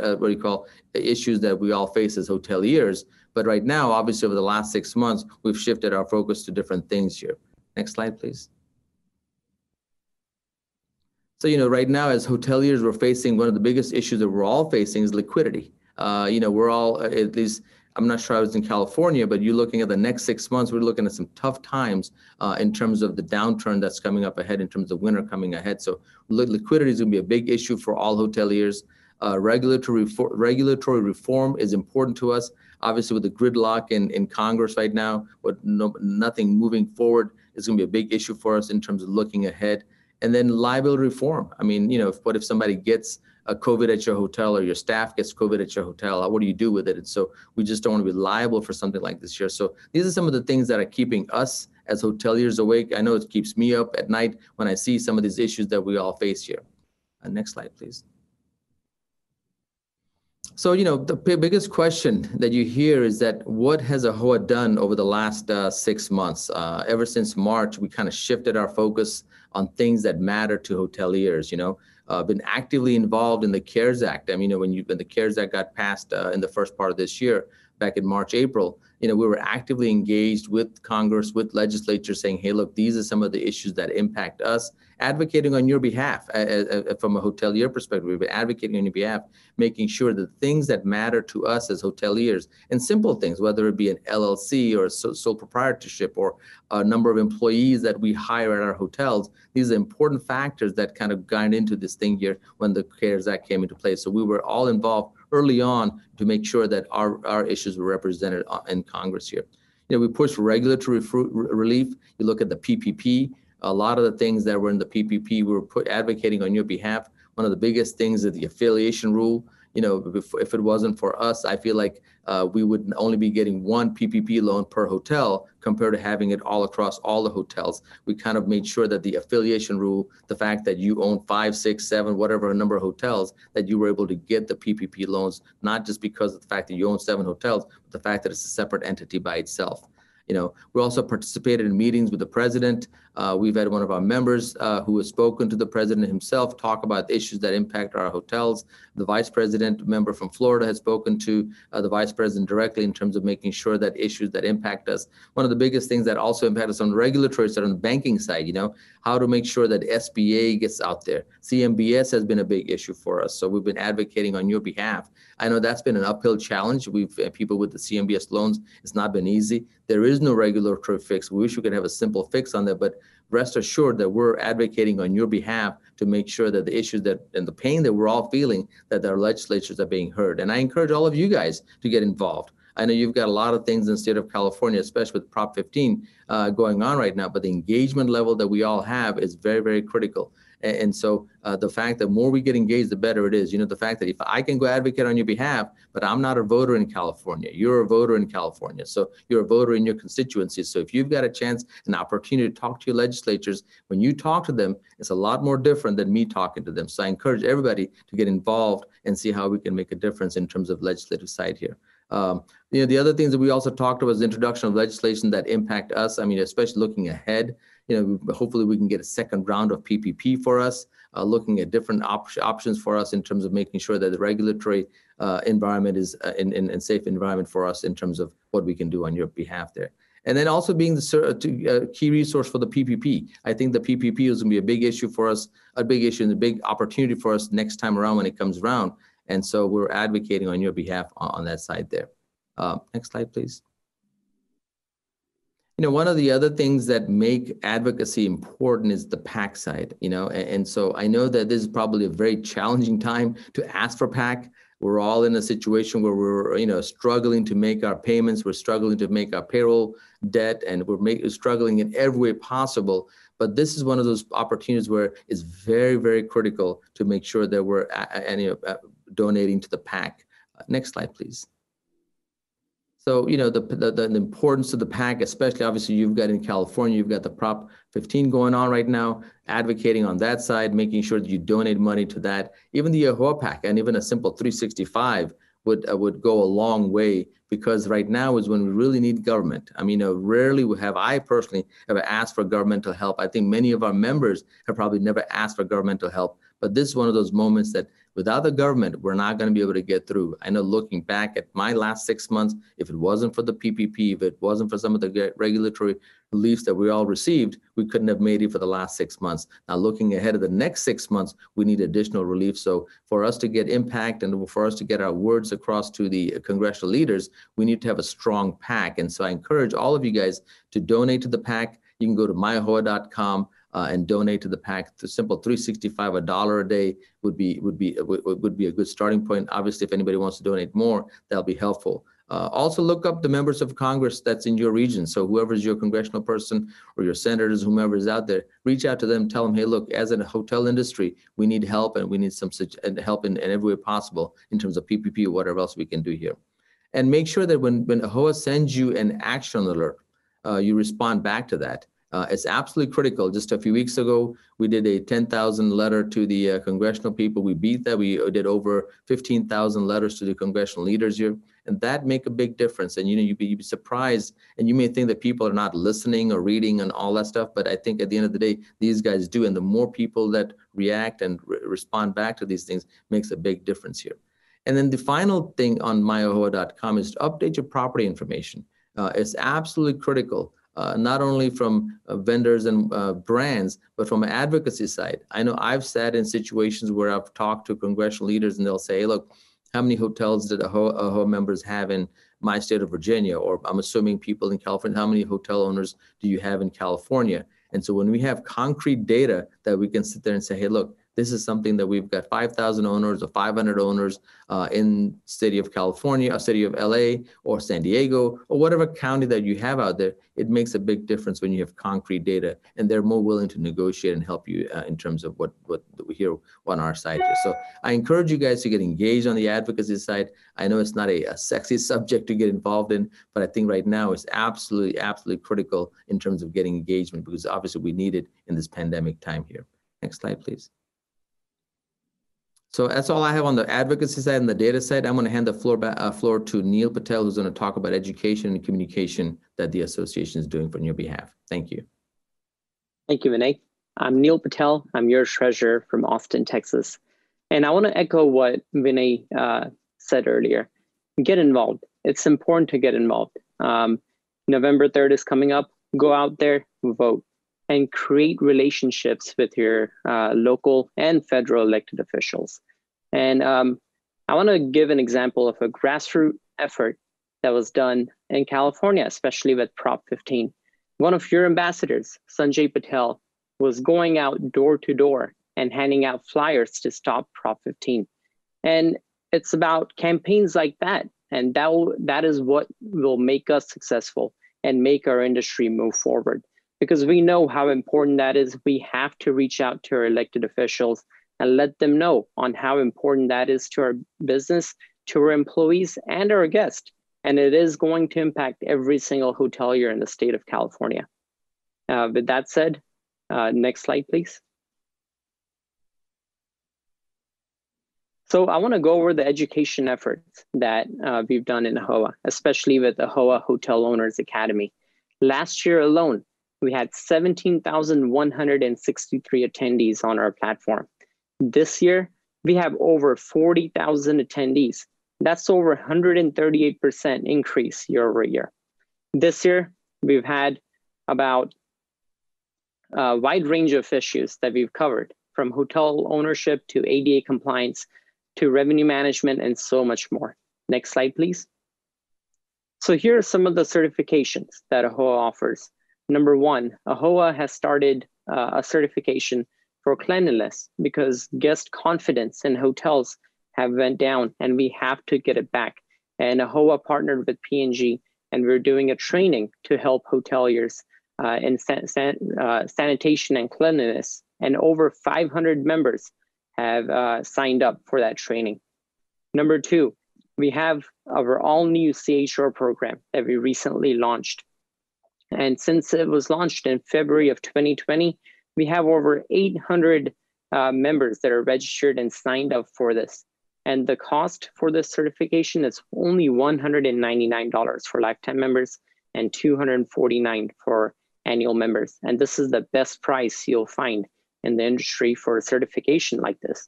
issues that we all face as hoteliers. But right now, obviously, over the last 6 months, we've shifted our focus to different things here. Next slide, please. So, right now, as hoteliers, we're facing one of the biggest issues that we're all facing is liquidity. We're all, at least, I'm not sure I was in California, but you're looking at the next 6 months, we're looking at some tough times in terms of the downturn that's coming up ahead in terms of winter coming ahead. So liquidity is going to be a big issue for all hoteliers. Regulatory reform is important to us. Obviously, with the gridlock in Congress right now, nothing moving forward is going to be a big issue for us in terms of looking ahead. And then liability reform. I mean, what if somebody gets COVID at your hotel, or your staff gets COVID at your hotel? What do you do with it? And so we just don't want to be liable for something like this here. So these are some of the things that are keeping us as hoteliers awake. I know it keeps me up at night when I see some of these issues that we all face here. Next slide, please. So, the biggest question that you hear is that what has AAHOA done over the last 6 months? Ever since March, we kind of shifted our focus on things that matter to hoteliers, been actively involved in the CARES Act. I mean, when the CARES Act got passed in the first part of this year, back in March, April, we were actively engaged with Congress, with legislature, saying, hey, look, these are some of the issues that impact us, advocating on your behalf. From a hotelier perspective, we've been advocating on your behalf, making sure that things that matter to us as hoteliers, and simple things, whether it be an LLC or sole proprietorship or a number of employees that we hire at our hotels, these are important factors that kind of guide into this thing here when the CARES Act came into place. So we were all involved early on to make sure that our issues were represented in Congress here. We pushed regulatory relief. You look at the PPP, a lot of the things that were in the PPP, we were advocating on your behalf. One of the biggest things is the affiliation rule. If it wasn't for us, I feel like we would only be getting one PPP loan per hotel compared to having it all across all the hotels. We kind of made sure that the affiliation rule, the fact that you own 5, 6, 7, whatever number of hotels, that you were able to get the PPP loans, not just because of the fact that you own 7 hotels, but the fact that it's a separate entity by itself. We also participated in meetings with the president. We've had one of our members who has spoken to the president himself, talk about the issues that impact our hotels. The vice president member from Florida has spoken to the vice president directly in terms of making sure that issues that impact us. One of the biggest things that also impact us on the regulatory side, on the banking side, how to make sure that SBA gets out there. CMBS has been a big issue for us. So we've been advocating on your behalf. I know that's been an uphill challenge. We've people with the CMBS loans, it's not been easy. There is no regulatory fix. We wish we could have a simple fix on that, but rest assured that we're advocating on your behalf to make sure that the issues and the pain that we're all feeling, that our legislatures are being heard. And I encourage all of you guys to get involved. I know you've got a lot of things in the state of California, especially with Prop 15 going on right now, but the engagement level that we all have is very, very critical. And so the fact that more we get engaged, the better it is. The fact that if I can go advocate on your behalf, but I'm not a voter in California, you're a voter in California. So you're a voter in your constituency. So if you've got a chance, an opportunity to talk to your legislatures, when you talk to them, it's a lot more different than me talking to them. So I encourage everybody to get involved and see how we can make a difference in terms of legislative side here. The other things that we also talked about is the introduction of legislation that impact us. I mean, especially looking ahead, hopefully we can get a second round of PPP for us, looking at different options for us in terms of making sure that the regulatory environment is in safe environment for us in terms of what we can do on your behalf there. And then also being the key resource for the PPP. I think the PPP is going to be a big issue for us, a big issue and a big opportunity for us next time around when it comes around. And so we're advocating on your behalf on that side there. Next slide, please. One of the other things that make advocacy important is the PAC side, and so I know that this is probably a very challenging time to ask for PAC. We're all in a situation where we're, struggling to make our payments. We're struggling to make our payroll debt, and we're struggling in every way possible. But this is one of those opportunities where it's very, very critical to make sure that we're donating to the PAC. Next slide, please. So, the importance of the PAC, especially obviously you've got in California, you've got the Prop 15 going on right now, advocating on that side, making sure that you donate money to that. Even the AAHOA PAC and even a simple 365 would go a long way, because right now is when we really need government. I mean, rarely have I personally ever asked for governmental help. I think many of our members have probably never asked for governmental help, but this is one of those moments that without the government, we're not going to be able to get through. I know looking back at my last 6 months, if it wasn't for the PPP, if it wasn't for some of the regulatory reliefs that we all received, we couldn't have made it for the last 6 months. Now, looking ahead of the next 6 months, we need additional relief. So for us to get impact and for us to get our words across to the congressional leaders, we need to have a strong PAC. And so I encourage all of you guys to donate to the PAC. You can go to myahoa.com. and donate to the PAC. The simple $365, $1 a day would be a good starting point. Obviously, if anybody wants to donate more, that'll be helpful. Also look up the members of Congress that's in your region. So whoever's your congressional person or your senators, whomever is out there, reach out to them, tell them, hey, look, as in a hotel industry, we need help and we need some help in every way possible in terms of PPP or whatever else we can do here. And make sure that when AAHOA sends you an action alert, you respond back to that. It's absolutely critical. Just a few weeks ago, we did a 10,000 letter to the congressional people. We beat that. We did over 15,000 letters to the congressional leaders here, and that make a big difference. And you'd be surprised, and you may think that people are not listening or reading and all that stuff, but I think at the end of the day, these guys do. And the more people that react and respond back to these things makes a big difference here. And then the final thing on myahoa.com is to update your property information. It's absolutely critical. Not only from vendors and brands, but from an advocacy side. I know I've sat in situations where I've talked to congressional leaders and they'll say, hey, look, how many hotels did AAHOA members have in my state of Virginia? Or I'm assuming people in California, how many hotel owners do you have in California? And so when we have concrete data that we can sit there and say, hey, look, this is something that we've got 5,000 owners or 500 owners in city of California, or city of LA, or San Diego, or whatever county that you have out there. It makes a big difference when you have concrete data, and they're more willing to negotiate and help you in terms of what we hear on our side here. So I encourage you guys to get engaged on the advocacy side. I know it's not a sexy subject to get involved in, but I think right now it's absolutely critical in terms of getting engagement, because obviously we need it in this pandemic time here. Next slide, please. So that's all I have on the advocacy side and the data side. I'm going to hand the floor to Neil Patel, who's going to talk about education and communication that the association is doing on your behalf. Thank you. Thank you, Vinay. I'm Neil Patel. I'm your treasurer from Austin, Texas. And I want to echo what Vinay said earlier. Get involved. It's important to get involved. November 3rd is coming up. Go out there, vote, and create relationships with your local and federal elected officials. And I want to give an example of a grassroots effort that was done in California, especially with Prop 15. One of your ambassadors, Sanjay Patel, was going out door to door and handing out flyers to stop Prop 15. And it's about campaigns like that. And that is what will make us successful and make our industry move forward. Because we know how important that is. We have to reach out to our elected officials and let them know on how important that is to our business, to our employees, and our guests. And it is going to impact every single hotelier in the state of California. With that said, next slide, please. So I want to go over the education efforts that we've done in AAHOA, especially with the AAHOA Hotel Owners Academy. Last year alone, we had 17,163 attendees on our platform. This year, we have over 40,000 attendees. That's over 138% increase year over year. This year, we've had about a wide range of issues that we've covered, from hotel ownership to ADA compliance to revenue management and so much more. Next slide, please. So here are some of the certifications that AAHOA offers. Number one, AAHOA has started a certification for cleanliness because guest confidence in hotels have went down and we have to get it back. And AAHOA partnered with P&G and we're doing a training to help hoteliers in sanitation and cleanliness. And over 500 members have signed up for that training. Number two, we have our all new CHR program that we recently launched. And since it was launched in February of 2020, we have over 800 members that are registered and signed up for this. And the cost for this certification is only $199 for lifetime members and $249 for annual members. And this is the best price you'll find in the industry for a certification like this.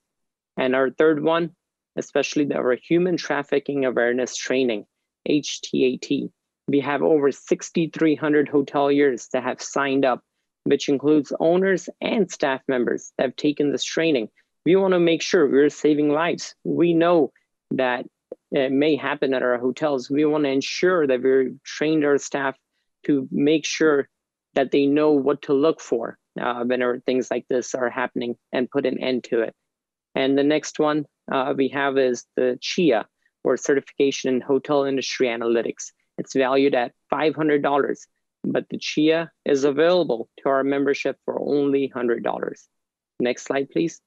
And our third one, especially our human trafficking awareness training, HTAT. We have over 6,300 hoteliers that have signed up, which includes owners and staff members that have taken this training. We want to make sure we're saving lives. We know that it may happen at our hotels. We want to ensure that we've trained our staff to make sure that they know what to look for whenever things like this are happening and put an end to it. And the next one we have is the CHIA, or Certification in Hotel Industry Analytics. It's valued at $500, but the CHIA is available to our membership for only $100. Next slide, please.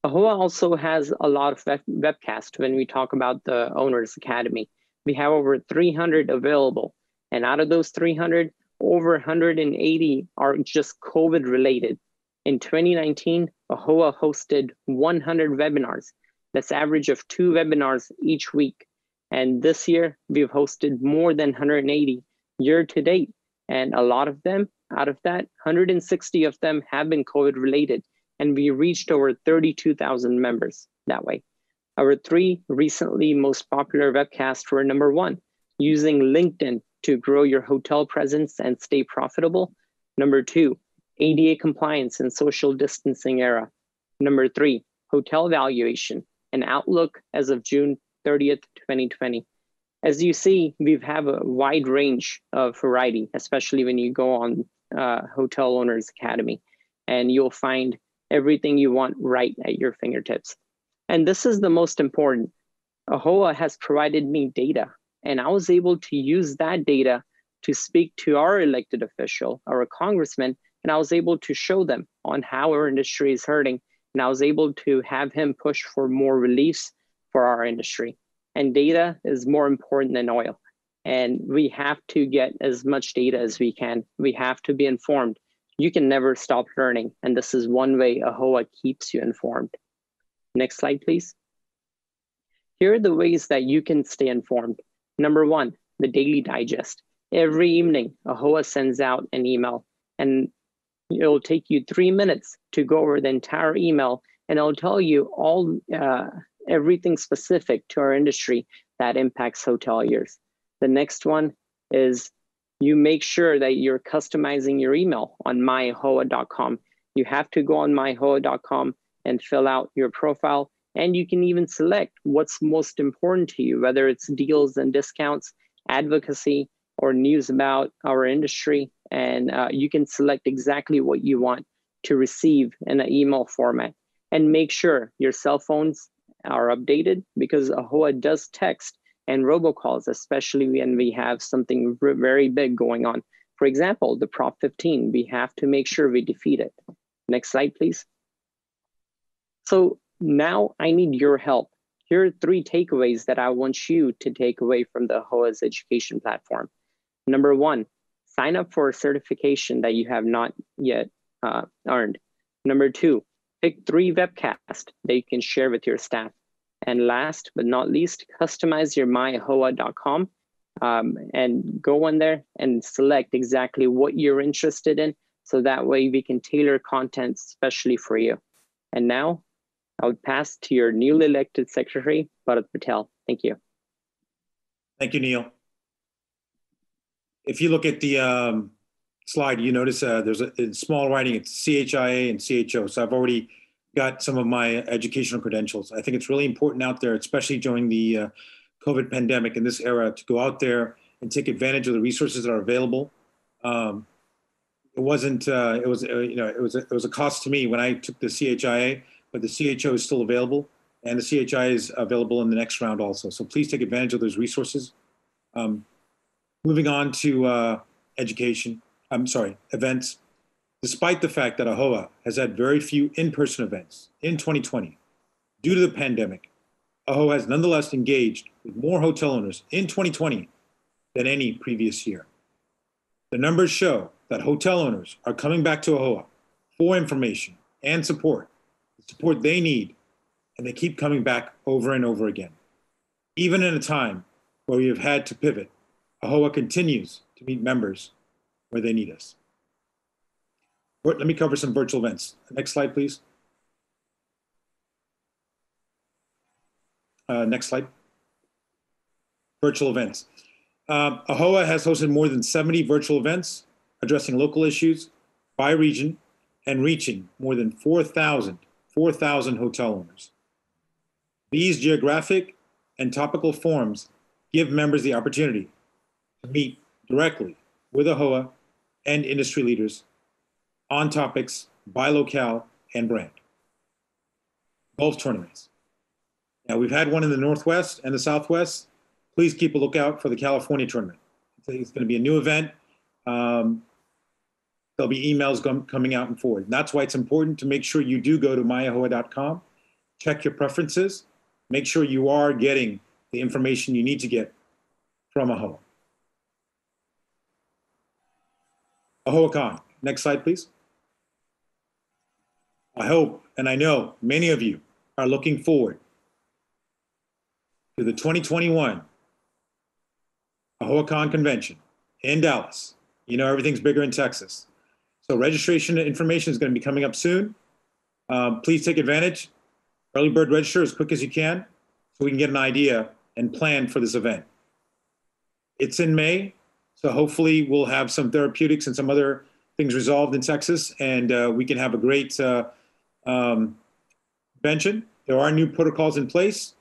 AAHOA also has a lot of webcasts when we talk about the Owners Academy. We have over 300 available, and out of those 300, over 180 are just COVID related. In 2019, AAHOA hosted 100 webinars. That's average of 2 webinars each week. And this year, we've hosted more than 180 year to date. And a lot of them, out of that, 160 of them have been COVID related. And we reached over 32,000 members that way. Our 3 recently most popular webcasts were: number 1, using LinkedIn to grow your hotel presence and stay profitable. Number 2, ADA compliance in social distancing era. Number 3, hotel valuation, an outlook as of June 30th, 2020. As you see, we have a wide range of variety, especially when you go on Hotel Owners Academy, and you'll find everything you want right at your fingertips. And this is the most important. AAHOA has provided me data, and I was able to use that data to speak to our elected official, our congressman, and I was able to show them on how our industry is hurting. And I was able to have him push for more reliefs for our industry. And data is more important than oil. And we have to get as much data as we can. We have to be informed. You can never stop learning. And this is one way AAHOA keeps you informed. Next slide, please. Here are the ways that you can stay informed. Number 1, the daily digest. Every evening, AAHOA sends out an email, and it'll take you 3 minutes to go over the entire email, and it'll tell you all everything specific to our industry that impacts hoteliers. The next one is you make sure that you're customizing your email on myahoa.com. You have to go on myahoa.com and fill out your profile, and you can even select what's most important to you, whether it's deals and discounts, advocacy, or news about our industry. And you can select exactly what you want to receive in an email format. And make sure your cell phones are updated, because AAHOA does text and robocalls, especially when we have something very big going on. For example, the Prop 15, we have to make sure we defeat it. Next slide, please. So now I need your help. Here are 3 takeaways that I want you to take away from the AAHOA's education platform. Number 1, sign up for a certification that you have not yet earned. Number 2, pick 3 webcasts that you can share with your staff. And last but not least, customize your myahoa.com and go on there and select exactly what you're interested in, so that way we can tailor content especially for you. And now I would pass to your newly elected secretary, Bharat Patel. Thank you. Thank you, Neil. If you look at the slide, you notice there's in small writing, it's CHIA and CHO. So I've already got some of my educational credentials. I think it's really important out there, especially during the COVID pandemic in this era, to go out there and take advantage of the resources that are available. It wasn't, it was a cost to me when I took the CHIA, but the CHO is still available, and the CHI is available in the next round also. So please take advantage of those resources. Moving on to events. Despite the fact that AAHOA has had very few in-person events in 2020, due to the pandemic, AAHOA has nonetheless engaged with more hotel owners in 2020 than any previous year. The numbers show that hotel owners are coming back to AAHOA for information and support, the support they need, and they keep coming back over and over again. Even in a time where we have had to pivot, AAHOA continues to meet members where they need us. Let me cover some virtual events. Next slide, please. Next slide. Virtual events. AAHOA has hosted more than 70 virtual events addressing local issues by region and reaching more than 4,000 hotel owners. These geographic and topical forums give members the opportunity to meet directly with AAHOA and industry leaders on topics, by locale, and brand. Golf tournaments. Now, we've had one in the Northwest and the Southwest. Please keep a lookout for the California tournament. It's going to be a new event. There'll be emails coming out and forward. And that's why it's important to make sure you do go to myahoa.com, check your preferences, make sure you are getting the information you need to get from AAHOA. AAHOACon. Next slide, please. I hope, and I know many of you are looking forward to the 2021 AAHOACon convention in Dallas. You know, everything's bigger in Texas. So registration information is going to be coming up soon. Please take advantage. Early bird register as quick as you can so we can get an idea and plan for this event. It's in May, so hopefully we'll have some therapeutics and some other things resolved in Texas, and we can have a great convention. There are new protocols in place.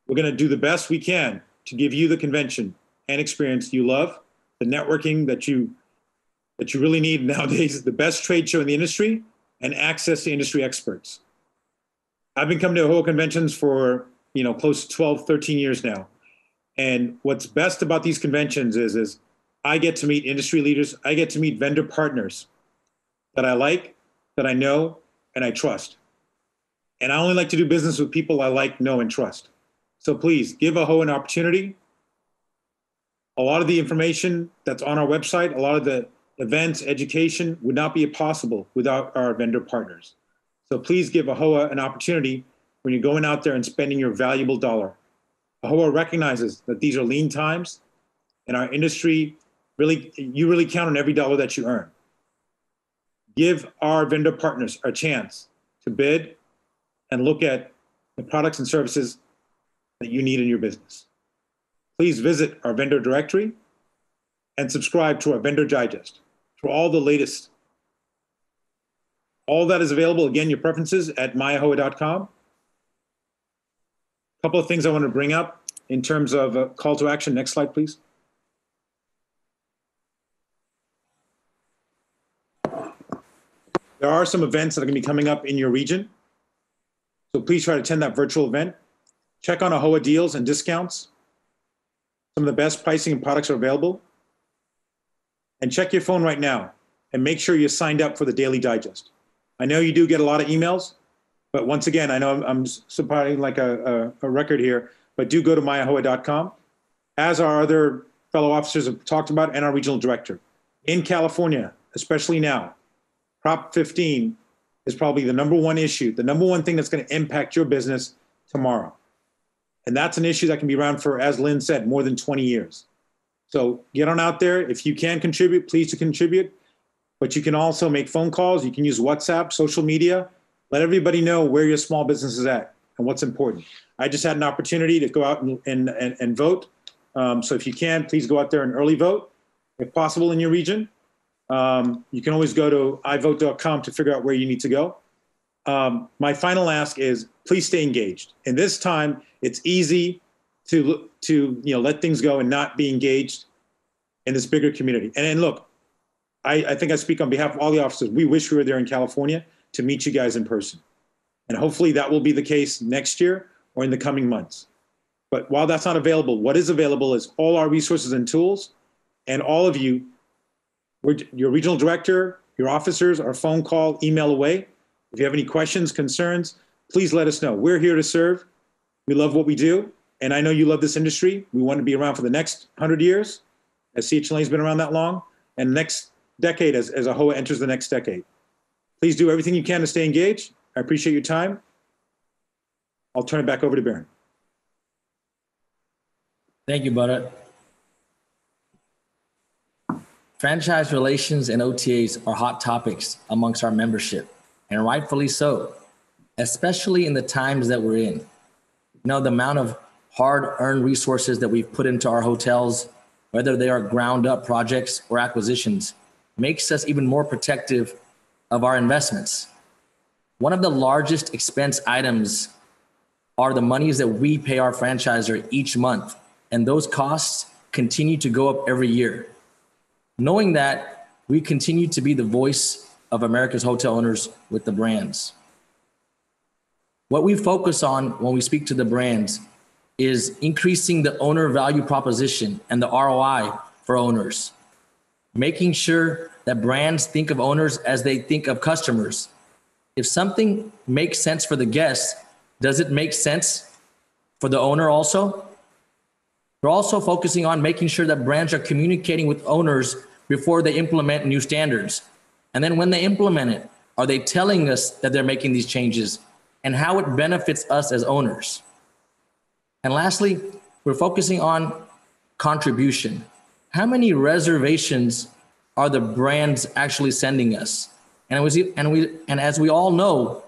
We're going to do the best we can to give you the convention and experience you love, the networking that you really need nowadays, the best trade show in the industry, and access to industry experts. I've been coming to AAHOA conventions for close to 12, 13 years now. And what's best about these conventions is I get to meet industry leaders. I get to meet vendor partners that I like, that I know, and I trust. And I only like to do business with people I like, know, and trust. So please give AAHOA an opportunity. A lot of the information that's on our website, a lot of the events, education would not be possible without our vendor partners. So please give AAHOA an opportunity when you're going out there and spending your valuable dollar. AAHOA recognizes that these are lean times, and our industry you really count on every dollar that you earn. Give our vendor partners a chance to bid and look at the products and services that you need in your business. Please visit our vendor directory and subscribe to our vendor digest for all the latest. All that is available, again, your preferences at myahoa.com. A couple of things I want to bring up in terms of a call to action. Next slide, please. There are some events that are going to be coming up in your region. So please try to attend that virtual event. Check on AAHOA deals and discounts. Some of the best pricing and products are available. And check your phone right now and make sure you're signed up for the daily digest. I know you do get a lot of emails, but once again, I know I'm supplying like a record here, but do go to myahoa.com, as our other fellow officers have talked about, and our regional director. In California, especially now, Prop 15 is probably the number one issue, the number one thing that's going to impact your business tomorrow. And that's an issue that can be around for, as Lynn said, more than 20 years. So get on out there. If you can contribute, please to contribute. But you can also make phone calls. You can use WhatsApp, social media. Let everybody know where your small business is at and what's important. I just had an opportunity to go out and vote. So if you can, please go out there and early vote, if possible, in your region. You can always go to ivote.com to figure out where you need to go. My final ask is please stay engaged. In this time, it's easy to let things go and not be engaged in this bigger community. And look, I think I speak on behalf of all the officers. We wish we were there in California to meet you guys in person. And hopefully that will be the case next year or in the coming months. But while that's not available, what is available is all our resources and tools, and all of you, your regional director, your officers, our phone call, email away. If you have any questions, concerns, please let us know. We're here to serve. We love what we do. And I know you love this industry. We want to be around for the next 100 years, as CHLA has been around that long, and next decade as AAHOA enters the next decade. Please do everything you can to stay engaged. I appreciate your time. I'll turn it back over to Baron. Thank you, Bharat. Franchise relations and OTAs are hot topics amongst our membership, and rightfully so, especially in the times that we're in. The amount of hard-earned resources that we've put into our hotels, whether they are ground-up projects or acquisitions, makes us even more protective of our investments. One of the largest expense items are the monies that we pay our franchisor each month, and those costs continue to go up every year. Knowing that, we continue to be the voice of America's hotel owners with the brands. What we focus on when we speak to the brands is increasing the owner value proposition and the ROI for owners, making sure that brands think of owners as they think of customers. If something makes sense for the guests, does it make sense for the owner also? We're also focusing on making sure that brands are communicating with owners before they implement new standards. And then when they implement it, are they telling us that they're making these changes and how it benefits us as owners? And lastly, we're focusing on contribution. How many reservations are the brands actually sending us? And as we all know,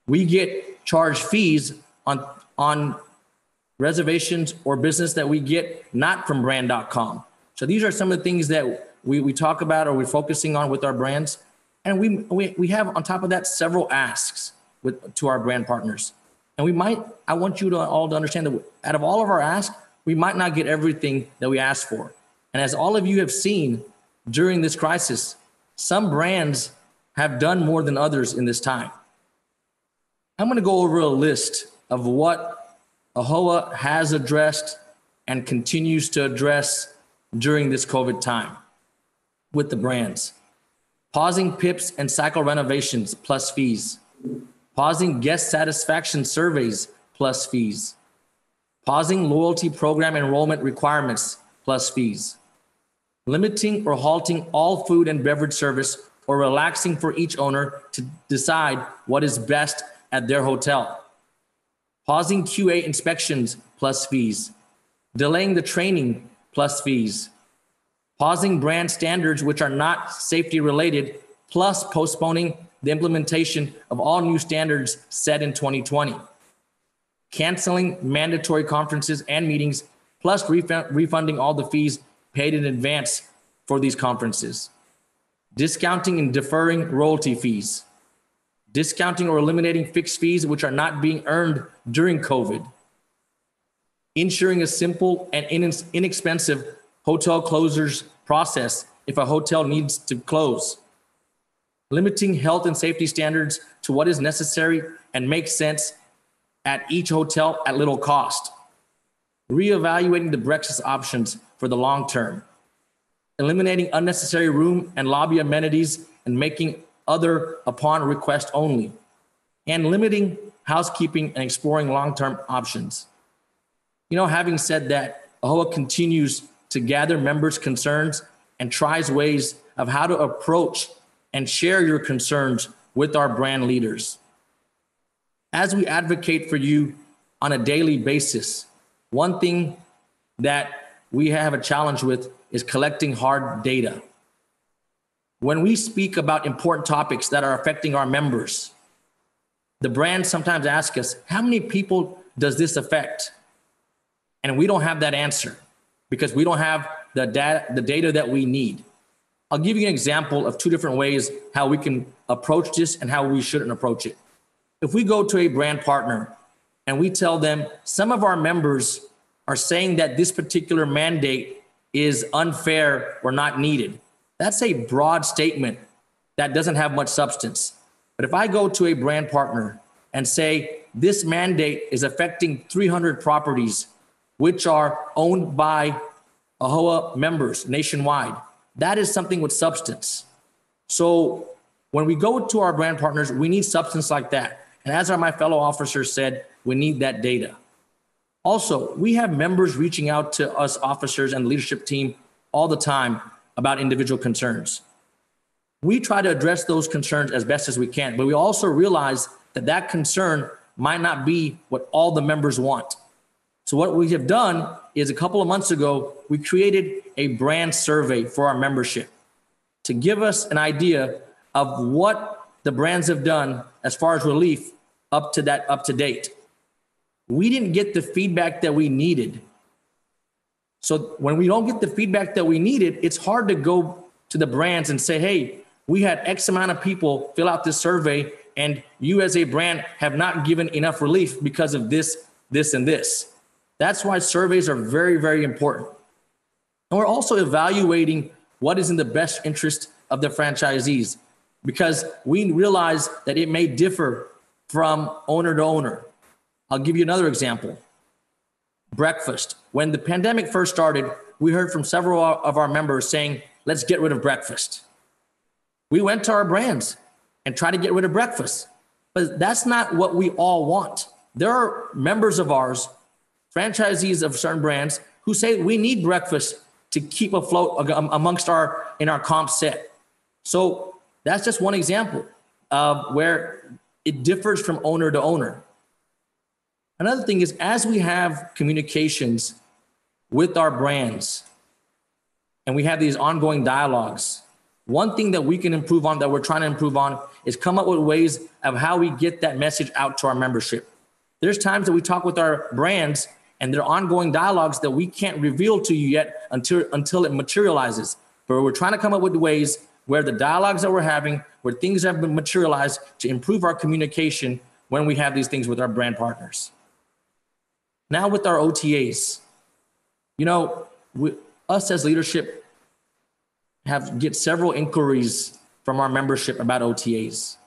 we get charged fees on reservations or business that we get not from brand.com. So these are some of the things that we talk about or we're focusing on with our brands. And we have on top of that several asks to our brand partners. And I want you to all to understand that out of all of our asks, we might not get everything that we ask for. And as all of you have seen during this crisis, some brands have done more than others in this time. I'm going to go over a list of what AAHOA has addressed and continues to address during this COVID time with the brands. Pausing PIPs and cycle renovations plus fees. Pausing guest satisfaction surveys plus fees. Pausing loyalty program enrollment requirements plus fees. Limiting or halting all food and beverage service or relaxing for each owner to decide what is best at their hotel. Pausing QA inspections plus fees. Delaying the training plus fees. Pausing brand standards which are not safety related, plus postponing the implementation of all new standards set in 2020. Canceling mandatory conferences and meetings, plus refunding all the fees paid in advance for these conferences. Discounting and deferring royalty fees. Discounting or eliminating fixed fees which are not being earned during COVID. Ensuring a simple and inexpensive hotel closures process if a hotel needs to close. Limiting health and safety standards to what is necessary and makes sense at each hotel at little cost. Reevaluating the breakfast options for the long term. Eliminating unnecessary room and lobby amenities and making other upon request only. And limiting housekeeping and exploring long-term options. Having said that, AAHOA continues to gather members' concerns and tries ways of how to approach and share your concerns with our brand leaders. As we advocate for you on a daily basis, one thing that we have a challenge with is collecting hard data. When we speak about important topics that are affecting our members, the brands sometimes ask us, how many people does this affect? And we don't have that answer because we don't have the data that we need. I'll give you an example of two different ways how we can approach this and how we shouldn't approach it. If we go to a brand partner and we tell them some of our members are saying that this particular mandate is unfair or not needed, that's a broad statement that doesn't have much substance. But if I go to a brand partner and say this mandate is affecting 300 properties which are owned by AAHOA members nationwide, that is something with substance. So when we go to our brand partners, we need substance like that. And as my fellow officers said, we need that data. Also, we have members reaching out to us officers and the leadership team all the time about individual concerns. We try to address those concerns as best as we can, but we also realize that that concern might not be what all the members want. So what we have done is a couple of months ago, we created a brand survey for our membership to give us an idea of what the brands have done as far as relief up to date. We didn't get the feedback that we needed. So when we don't get the feedback that we needed, it's hard to go to the brands and say, hey, we had X amount of people fill out this survey and you as a brand have not given enough relief because of this, this, and this. That's why surveys are very, very important. And we're also evaluating what is in the best interest of the franchisees. because we realize that it may differ from owner to owner. I'll give you another example. Breakfast. When the pandemic first started, we heard from several of our members saying, let's get rid of breakfast. We went to our brands and tried to get rid of breakfast, but that's not what we all want. There are members of ours, franchisees of certain brands, who say we need breakfast to keep afloat in our comp set. So that's just one example of where it differs from owner to owner. Another thing is, as we have communications with our brands and we have these ongoing dialogues, one thing that we can improve on, that we're trying to improve on, is come up with ways of how we get that message out to our membership. There's times that we talk with our brands and there are ongoing dialogues that we can't reveal to you yet until it materializes. But we're trying to come up with ways where the dialogues that we're having, where things have been materialized, to improve our communication when we have these things with our brand partners. Now with our OTAs, us as leadership get several inquiries from our membership about OTAs.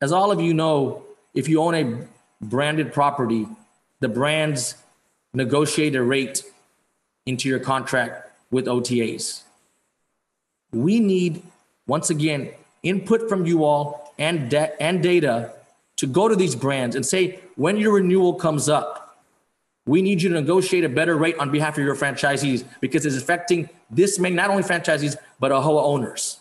As all of you know, if you own a branded property, the brands negotiate a rate into your contract with OTAs. We need, once again, input from you all and data to go to these brands and say, when your renewal comes up, we need you to negotiate a better rate on behalf of your franchisees, because it's affecting not only franchisees, but AAHOA owners.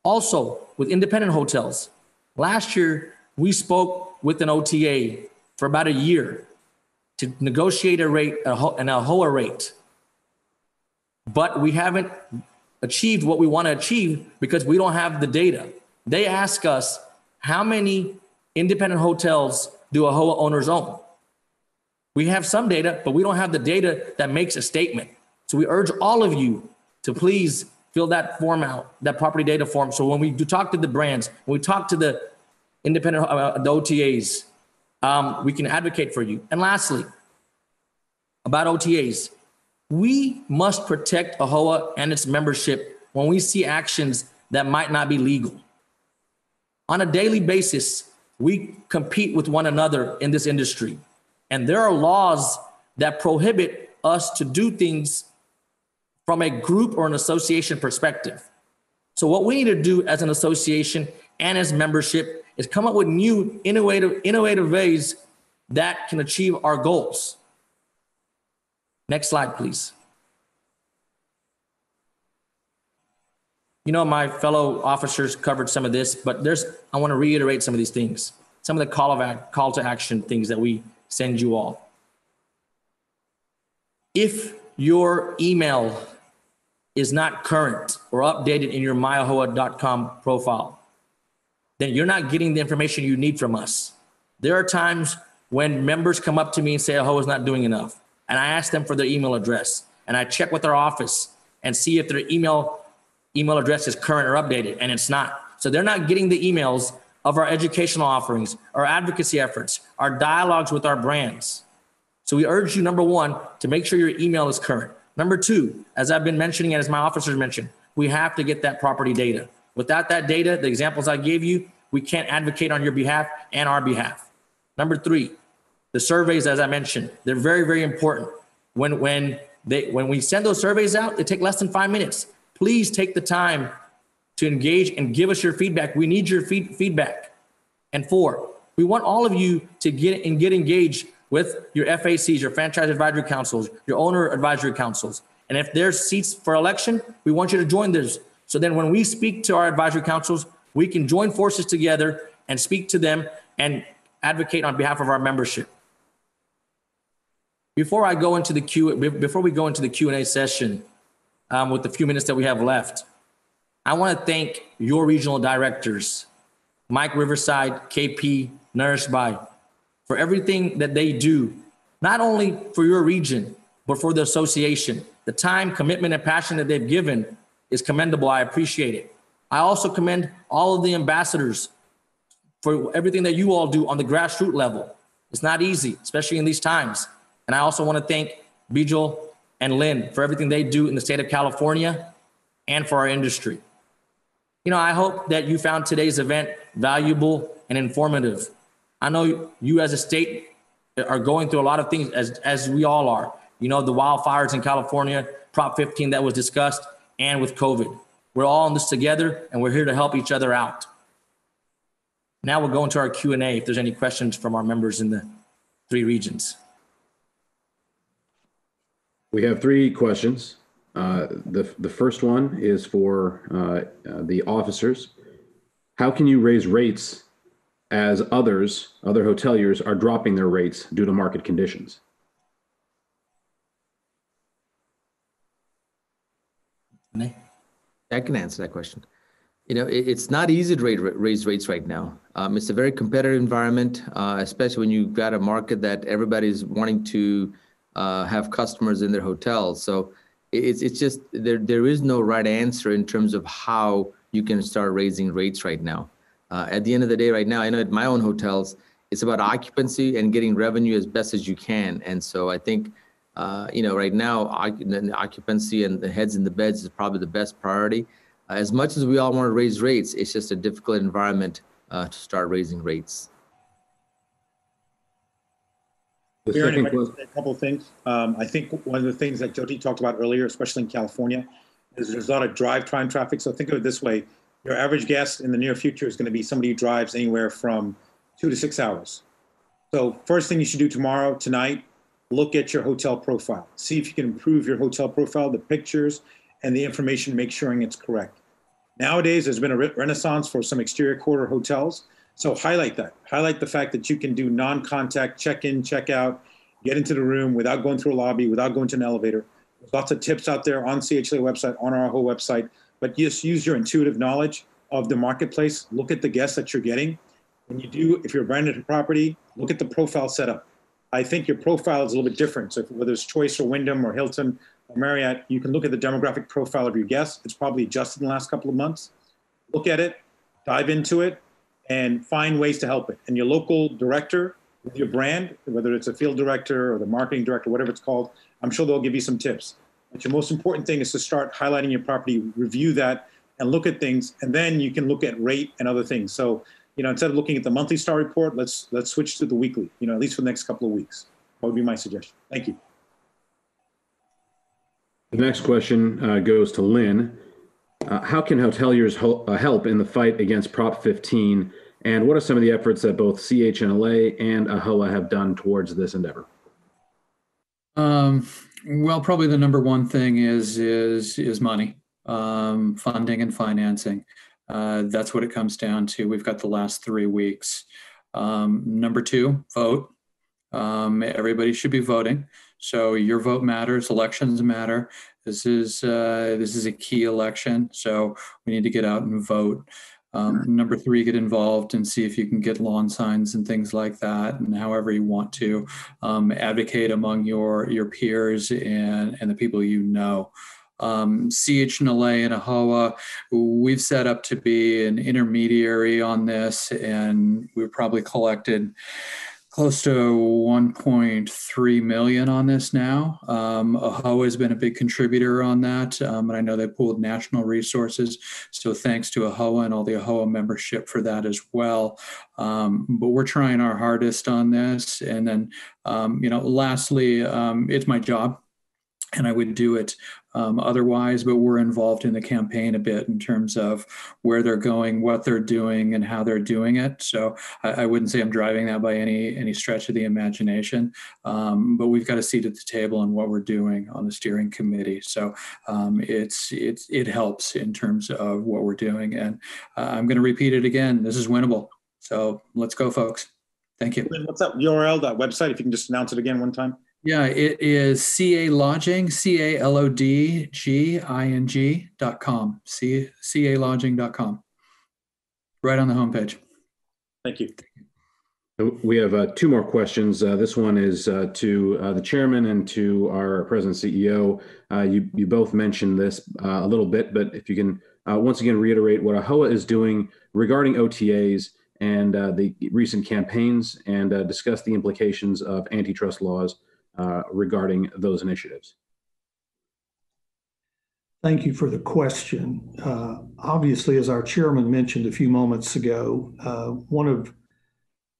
Also, with independent hotels, last year, we spoke with an OTA for about a year to negotiate a rate, an AAHOA rate. But we haven't achieved what we want to achieve because we don't have the data. They ask us, how many independent hotels do AAHOA owners own? We have some data, but we don't have the data that makes a statement. So we urge all of you to please fill that form out, that property data form. So when we do talk to the brands, when we talk to the independent, the OTAs, we can advocate for you. And lastly, about OTAs, we must protect AAHOA and its membership when we see actions that might not be legal. On a daily basis, we compete with one another in this industry. And there are laws that prohibit us to do things from a group or an association perspective. So what we need to do as an association and as membership is come up with new, innovative ways that can achieve our goals. Next slide, please. My fellow officers covered some of this, but I want to reiterate some of these things, some of the call to action things that we send you all. If your email is not current or updated in your myahoa.com profile, then you're not getting the information you need from us. There are times when members come up to me and say, AAHOA is not doing enough. And I ask them for their email address, and I check with our office and see if their email address is current or updated, and it's not. So they're not getting the emails of our educational offerings, our advocacy efforts, our dialogues with our brands. So we urge you, number one, to make sure your email is current. Number two, as I've been mentioning and as my officers mentioned, we have to get that property data. Without that data, the examples I gave you, we can't advocate on your behalf and our behalf. Number three, the surveys, as I mentioned, they're very, very important. When we send those surveys out, they take less than 5 minutes. Please take the time to engage and give us your feedback. We need your feedback. And four, we want all of you to get engaged with your FACs, your franchise advisory councils, your owner advisory councils. And if there's seats for election, we want you to join those. So then when we speak to our advisory councils, we can join forces together and speak to them and advocate on behalf of our membership. Before we go into the Q&A session, with the few minutes that we have left, I want to thank your regional directors, Mike Riverside, KP, Nourished By, for everything that they do, not only for your region, but for the association. The time, commitment, and passion that they've given is commendable. I appreciate it. I also commend all of the ambassadors for everything that you all do on the grassroots level. It's not easy, especially in these times. And I also want to thank Bijal and Lynn for everything they do in the state of California and for our industry. I hope that you found today's event valuable and informative. I know you as a state are going through a lot of things as we all are. The wildfires in California, Prop 15 that was discussed, and with COVID. We're all in this together, and we're here to help each other out. Now we'll go into our Q&A if there's any questions from our members in the 3 regions. We have 3 questions. The first one is for the officers. How can you raise rates as other hoteliers are dropping their rates due to market conditions? I can answer that question. It's not easy to raise rates right now. It's a very competitive environment, especially when you've got a market that everybody's wanting to have customers in their hotels. So it's just, there is no right answer in terms of how you can start raising rates right now. At the end of the day, right now, I know at my own hotels, it's about occupancy and getting revenue as best as you can. And so I think, right now, occupancy and the heads in the beds is probably the best priority. As much as we all want to raise rates, it's just a difficult environment to start raising rates. Aaron, if I can say a couple of things. I think one of the things that Jyoti talked about earlier, especially in California, is there's a lot of drive-time traffic. So think of it this way. Your average guest in the near future is going to be somebody who drives anywhere from 2 to 6 hours. So first thing you should do tonight, look at your hotel profile. See if you can improve your hotel profile, the pictures, and the information, make sure it's correct. Nowadays, there's been a renaissance for some exterior quarter hotels. So highlight that. Highlight the fact that you can do non-contact check-in, check-out, get into the room without going through a lobby, without going to an elevator. There's lots of tips out there on CHLA website, on our AAHOA website, but just use your intuitive knowledge of the marketplace. Look at the guests that you're getting. If you're a branded property, look at the profile setup. I think your profile is a little bit different. So whether it's Choice or Wyndham or Hilton or Marriott, you can look at the demographic profile of your guests. It's probably adjusted in the last couple of months. Look at it, dive into it, and find ways to help it. And your local director with your brand, whether it's a field director or the marketing director, whatever it's called, I'm sure they'll give you some tips. But your most important thing is to start highlighting your property, review that, and look at things. And then you can look at rate and other things. So, instead of looking at the monthly star report, let's switch to the weekly, at least for the next couple of weeks. That would be my suggestion. Thank you. The next question goes to Lynn. How can hoteliers help in the fight against Prop 15? And what are some of the efforts that both CHLA and AAHOA have done towards this endeavor? Well, probably the number one thing is money, funding and financing. That's what it comes down to. We've got the last 3 weeks. Number 2, vote. Everybody should be voting. So your vote matters. Elections matter. This is a key election. So we need to get out and vote. Number 3, get involved and see if you can get lawn signs and things like that, and however you want to advocate among your peers and the people you know. CHLA and AAHOA, we've set up to be an intermediary on this, and we've probably collected close to 1.3 million on this now. AAHOA has been a big contributor on that, and I know they pooled national resources. So thanks to AAHOA and all the AAHOA membership for that as well. But we're trying our hardest on this. And then, lastly, it's my job, and I would do it otherwise, but we're involved in the campaign a bit in terms of where they're going, what they're doing, and how they're doing it. So I wouldn't say I'm driving that by any stretch of the imagination, but we've got a seat at the table on what we're doing on the steering committee. So it helps in terms of what we're doing. And I'm going to repeat it again. This is winnable. So let's go, folks. Thank you. What's that URL, that website, if you can just announce it again one time? Yeah, it is CA Lodging, CALODGING.com, CALodging.com, right on the homepage. Thank you. We have 2 more questions. This one is to the chairman and to our president CEO. You both mentioned this a little bit, but if you can once again reiterate what AAHOA is doing regarding OTAs and the recent campaigns, and discuss the implications of antitrust laws regarding those initiatives. Thank you for the question. Obviously, as our chairman mentioned a few moments ago, one of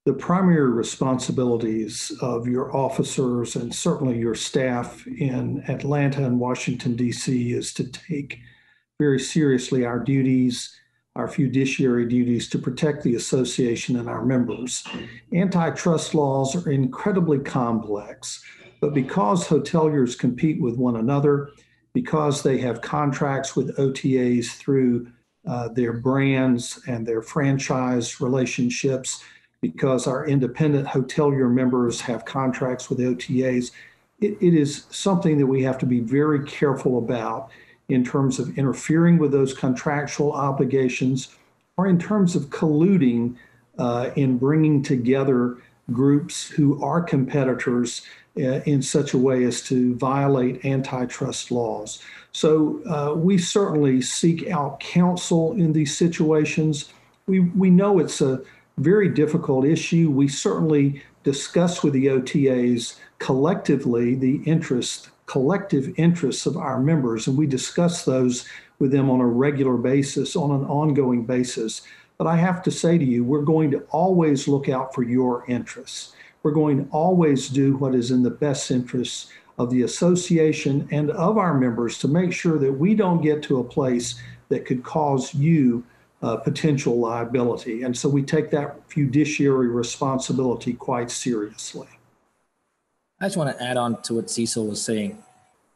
the primary responsibilities of your officers and certainly your staff in Atlanta and Washington, D.C. is to take very seriously our duties, our fiduciary duties to protect the association and our members. Antitrust laws are incredibly complex, but because hoteliers compete with one another, because they have contracts with OTAs through their brands and their franchise relationships, because our independent hotelier members have contracts with OTAs, it is something that we have to be very careful about in terms of interfering with those contractual obligations or in terms of colluding in bringing together groups who are competitors in such a way as to violate antitrust laws. So we certainly seek out counsel in these situations. We know it's a very difficult issue. We certainly discuss with the OTAs collectively the collective interests of our members, and we discuss those with them on a regular basis, on an ongoing basis. But I have to say to you, we're going to always look out for your interests. We're going to always do what is in the best interests of the association and of our members to make sure that we don't get to a place that could cause you potential liability. And so we take that fiduciary responsibility quite seriously. I just want to add on to what Cecil was saying.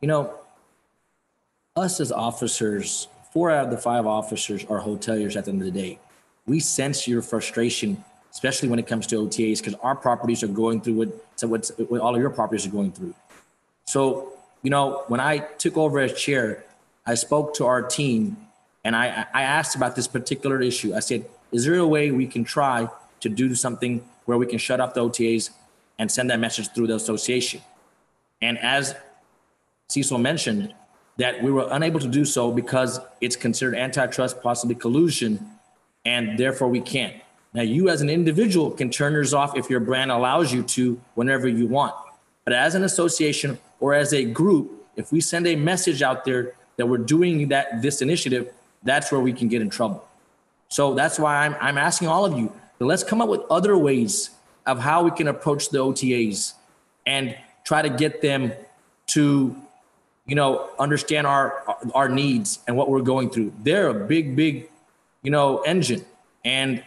You know, us as officers, 4 out of the 5 officers are hoteliers at the end of the day. We sense your frustration, especially when it comes to OTAs, because our properties are going through what all of your properties are going through. So, you know, when I took over as chair, I spoke to our team and I asked about this particular issue. I said, is there a way we can try to do something where we can shut off the OTAs and send that message through the association? And as Cecil mentioned, that we were unable to do so because it's considered antitrust, possibly collusion, and therefore we can't. Now, you as an individual can turn yours off if your brand allows you to whenever you want. But as an association or as a group, if we send a message out there that we're doing this initiative, that's where we can get in trouble. So that's why I'm asking all of you, let's come up with other ways of how we can approach the OTAs and try to get them to, you know, understand our needs and what we're going through. They're a big, you know, engine. And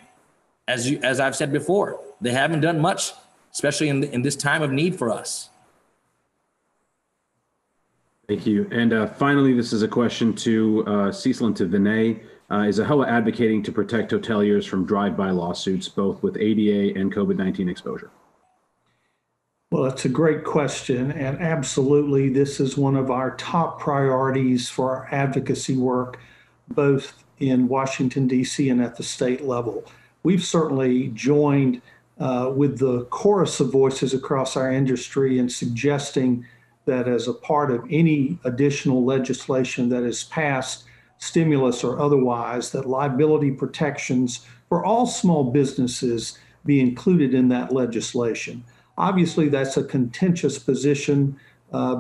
as I've said before, they haven't done much, especially in this time of need for us. Thank you. And finally, this is a question to Cecil and to Vinay. Is AAHOA advocating to protect hoteliers from drive-by lawsuits, both with ADA and COVID-19 exposure? Well, that's a great question. And absolutely, this is one of our top priorities for our advocacy work, both in Washington, D.C. and at the state level. We've certainly joined with the chorus of voices across our industry in suggesting that as a part of any additional legislation that is passed, stimulus or otherwise, that liability protections for all small businesses be included in that legislation. Obviously, that's a contentious position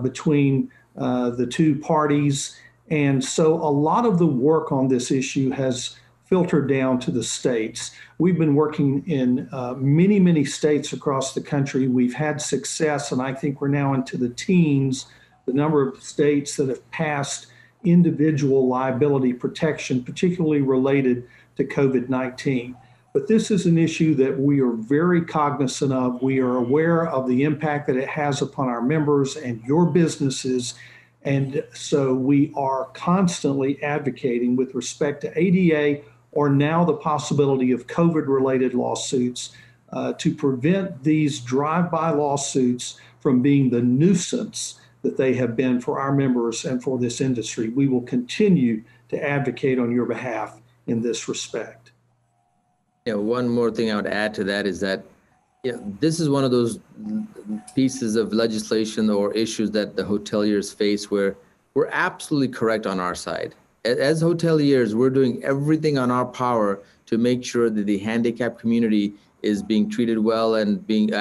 between the two parties. And so a lot of the work on this issue has filtered down to the states. We've been working in many states across the country. We've had success, and I think we're now into the teens, the number of states that have passed individual liability protection, particularly related to COVID-19. But this is an issue that we are very cognizant of. We are aware of the impact that it has upon our members and your businesses. And so we are constantly advocating with respect to ADA or now the possibility of COVID-related lawsuits to prevent these drive-by lawsuits from being the nuisance that they have been for our members and for this industry. We will continue to advocate on your behalf in this respect. Yeah, one more thing I would add to that is that this is one of those pieces of legislation or issues that the hoteliers face where we're absolutely correct on our side. As hoteliers, we're doing everything on our power to make sure that the handicapped community is being treated well and being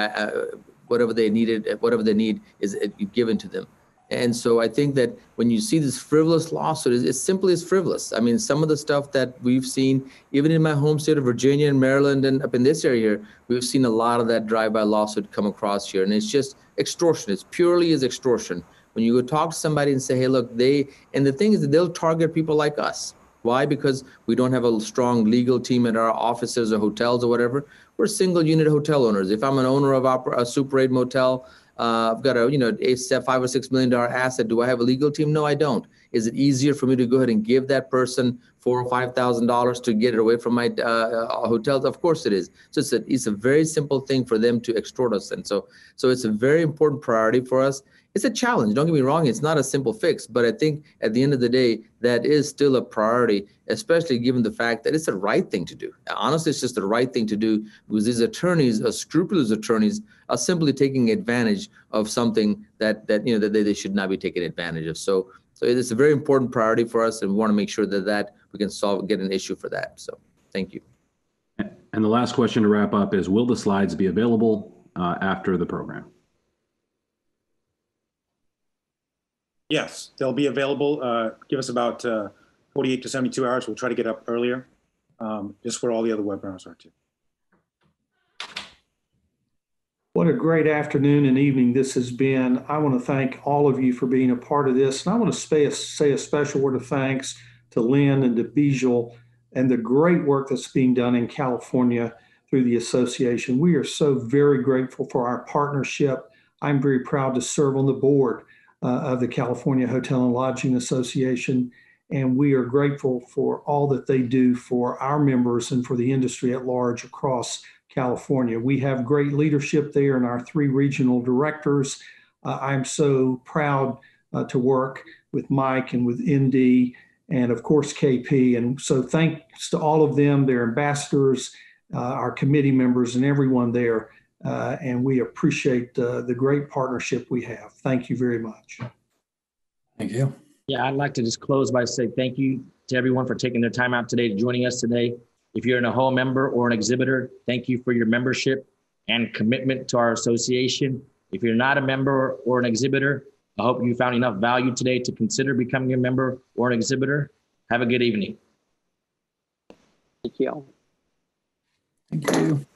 whatever they need is given to them. And so I think that when you see this frivolous lawsuit, it's simply as frivolous. I mean, some of the stuff that we've seen, even in my home state of Virginia and Maryland and up in this area here, we've seen a lot of that drive-by lawsuit come across here. And it's just extortion. It's purely as extortion. When you go talk to somebody and say, hey, look, and the thing is that they'll target people like us. Why? Because we don't have a strong legal team at our offices or hotels or whatever. We're single unit hotel owners. If I'm an owner of a Super 8 motel, I've got a, $5 or $6 million asset. Do I have a legal team? No, I don't. Is it easier for me to go ahead and give that person $4,000 or $5,000 to get it away from my hotels? Of course it is. So it's a very simple thing for them to extort us. And so it's a very important priority for us. It's a challenge. Don't get me wrong. It's not a simple fix, but I think at the end of the day, that is still a priority, especially given the fact that it's the right thing to do. Honestly, it's just the right thing to do because these attorneys, scrupulous attorneys, are simply taking advantage of something that they should not be taking advantage of. So it's a very important priority for us, and we want to make sure that we can get an issue for that. So thank you. And the last question to wrap up is, will the slides be available after the program? Yes, they'll be available. Give us about 48 to 72 hours. We'll try to get up earlier, just where all the other webinars are too. What a great afternoon and evening this has been. I want to thank all of you for being a part of this. And I want to say a special word of thanks to Lynn and to Bijal and the great work that's being done in California through the association. We are so very grateful for our partnership. I'm very proud to serve on the board of the California Hotel and Lodging Association. And we are grateful for all that they do for our members and for the industry at large across California. We have great leadership there and our 3 regional directors. I'm so proud to work with Mike and with ND and of course KP. And so thanks to all of them, their ambassadors, our committee members and everyone there. And we appreciate the great partnership we have. Thank you very much. Thank you. Yeah, I'd like to just close by saying thank you to everyone for taking their time out today, joining us today. If you're an AAHOA member or an exhibitor, thank you for your membership and commitment to our association. If you're not a member or an exhibitor, I hope you found enough value today to consider becoming a member or an exhibitor. Have a good evening. Thank you all. Thank you.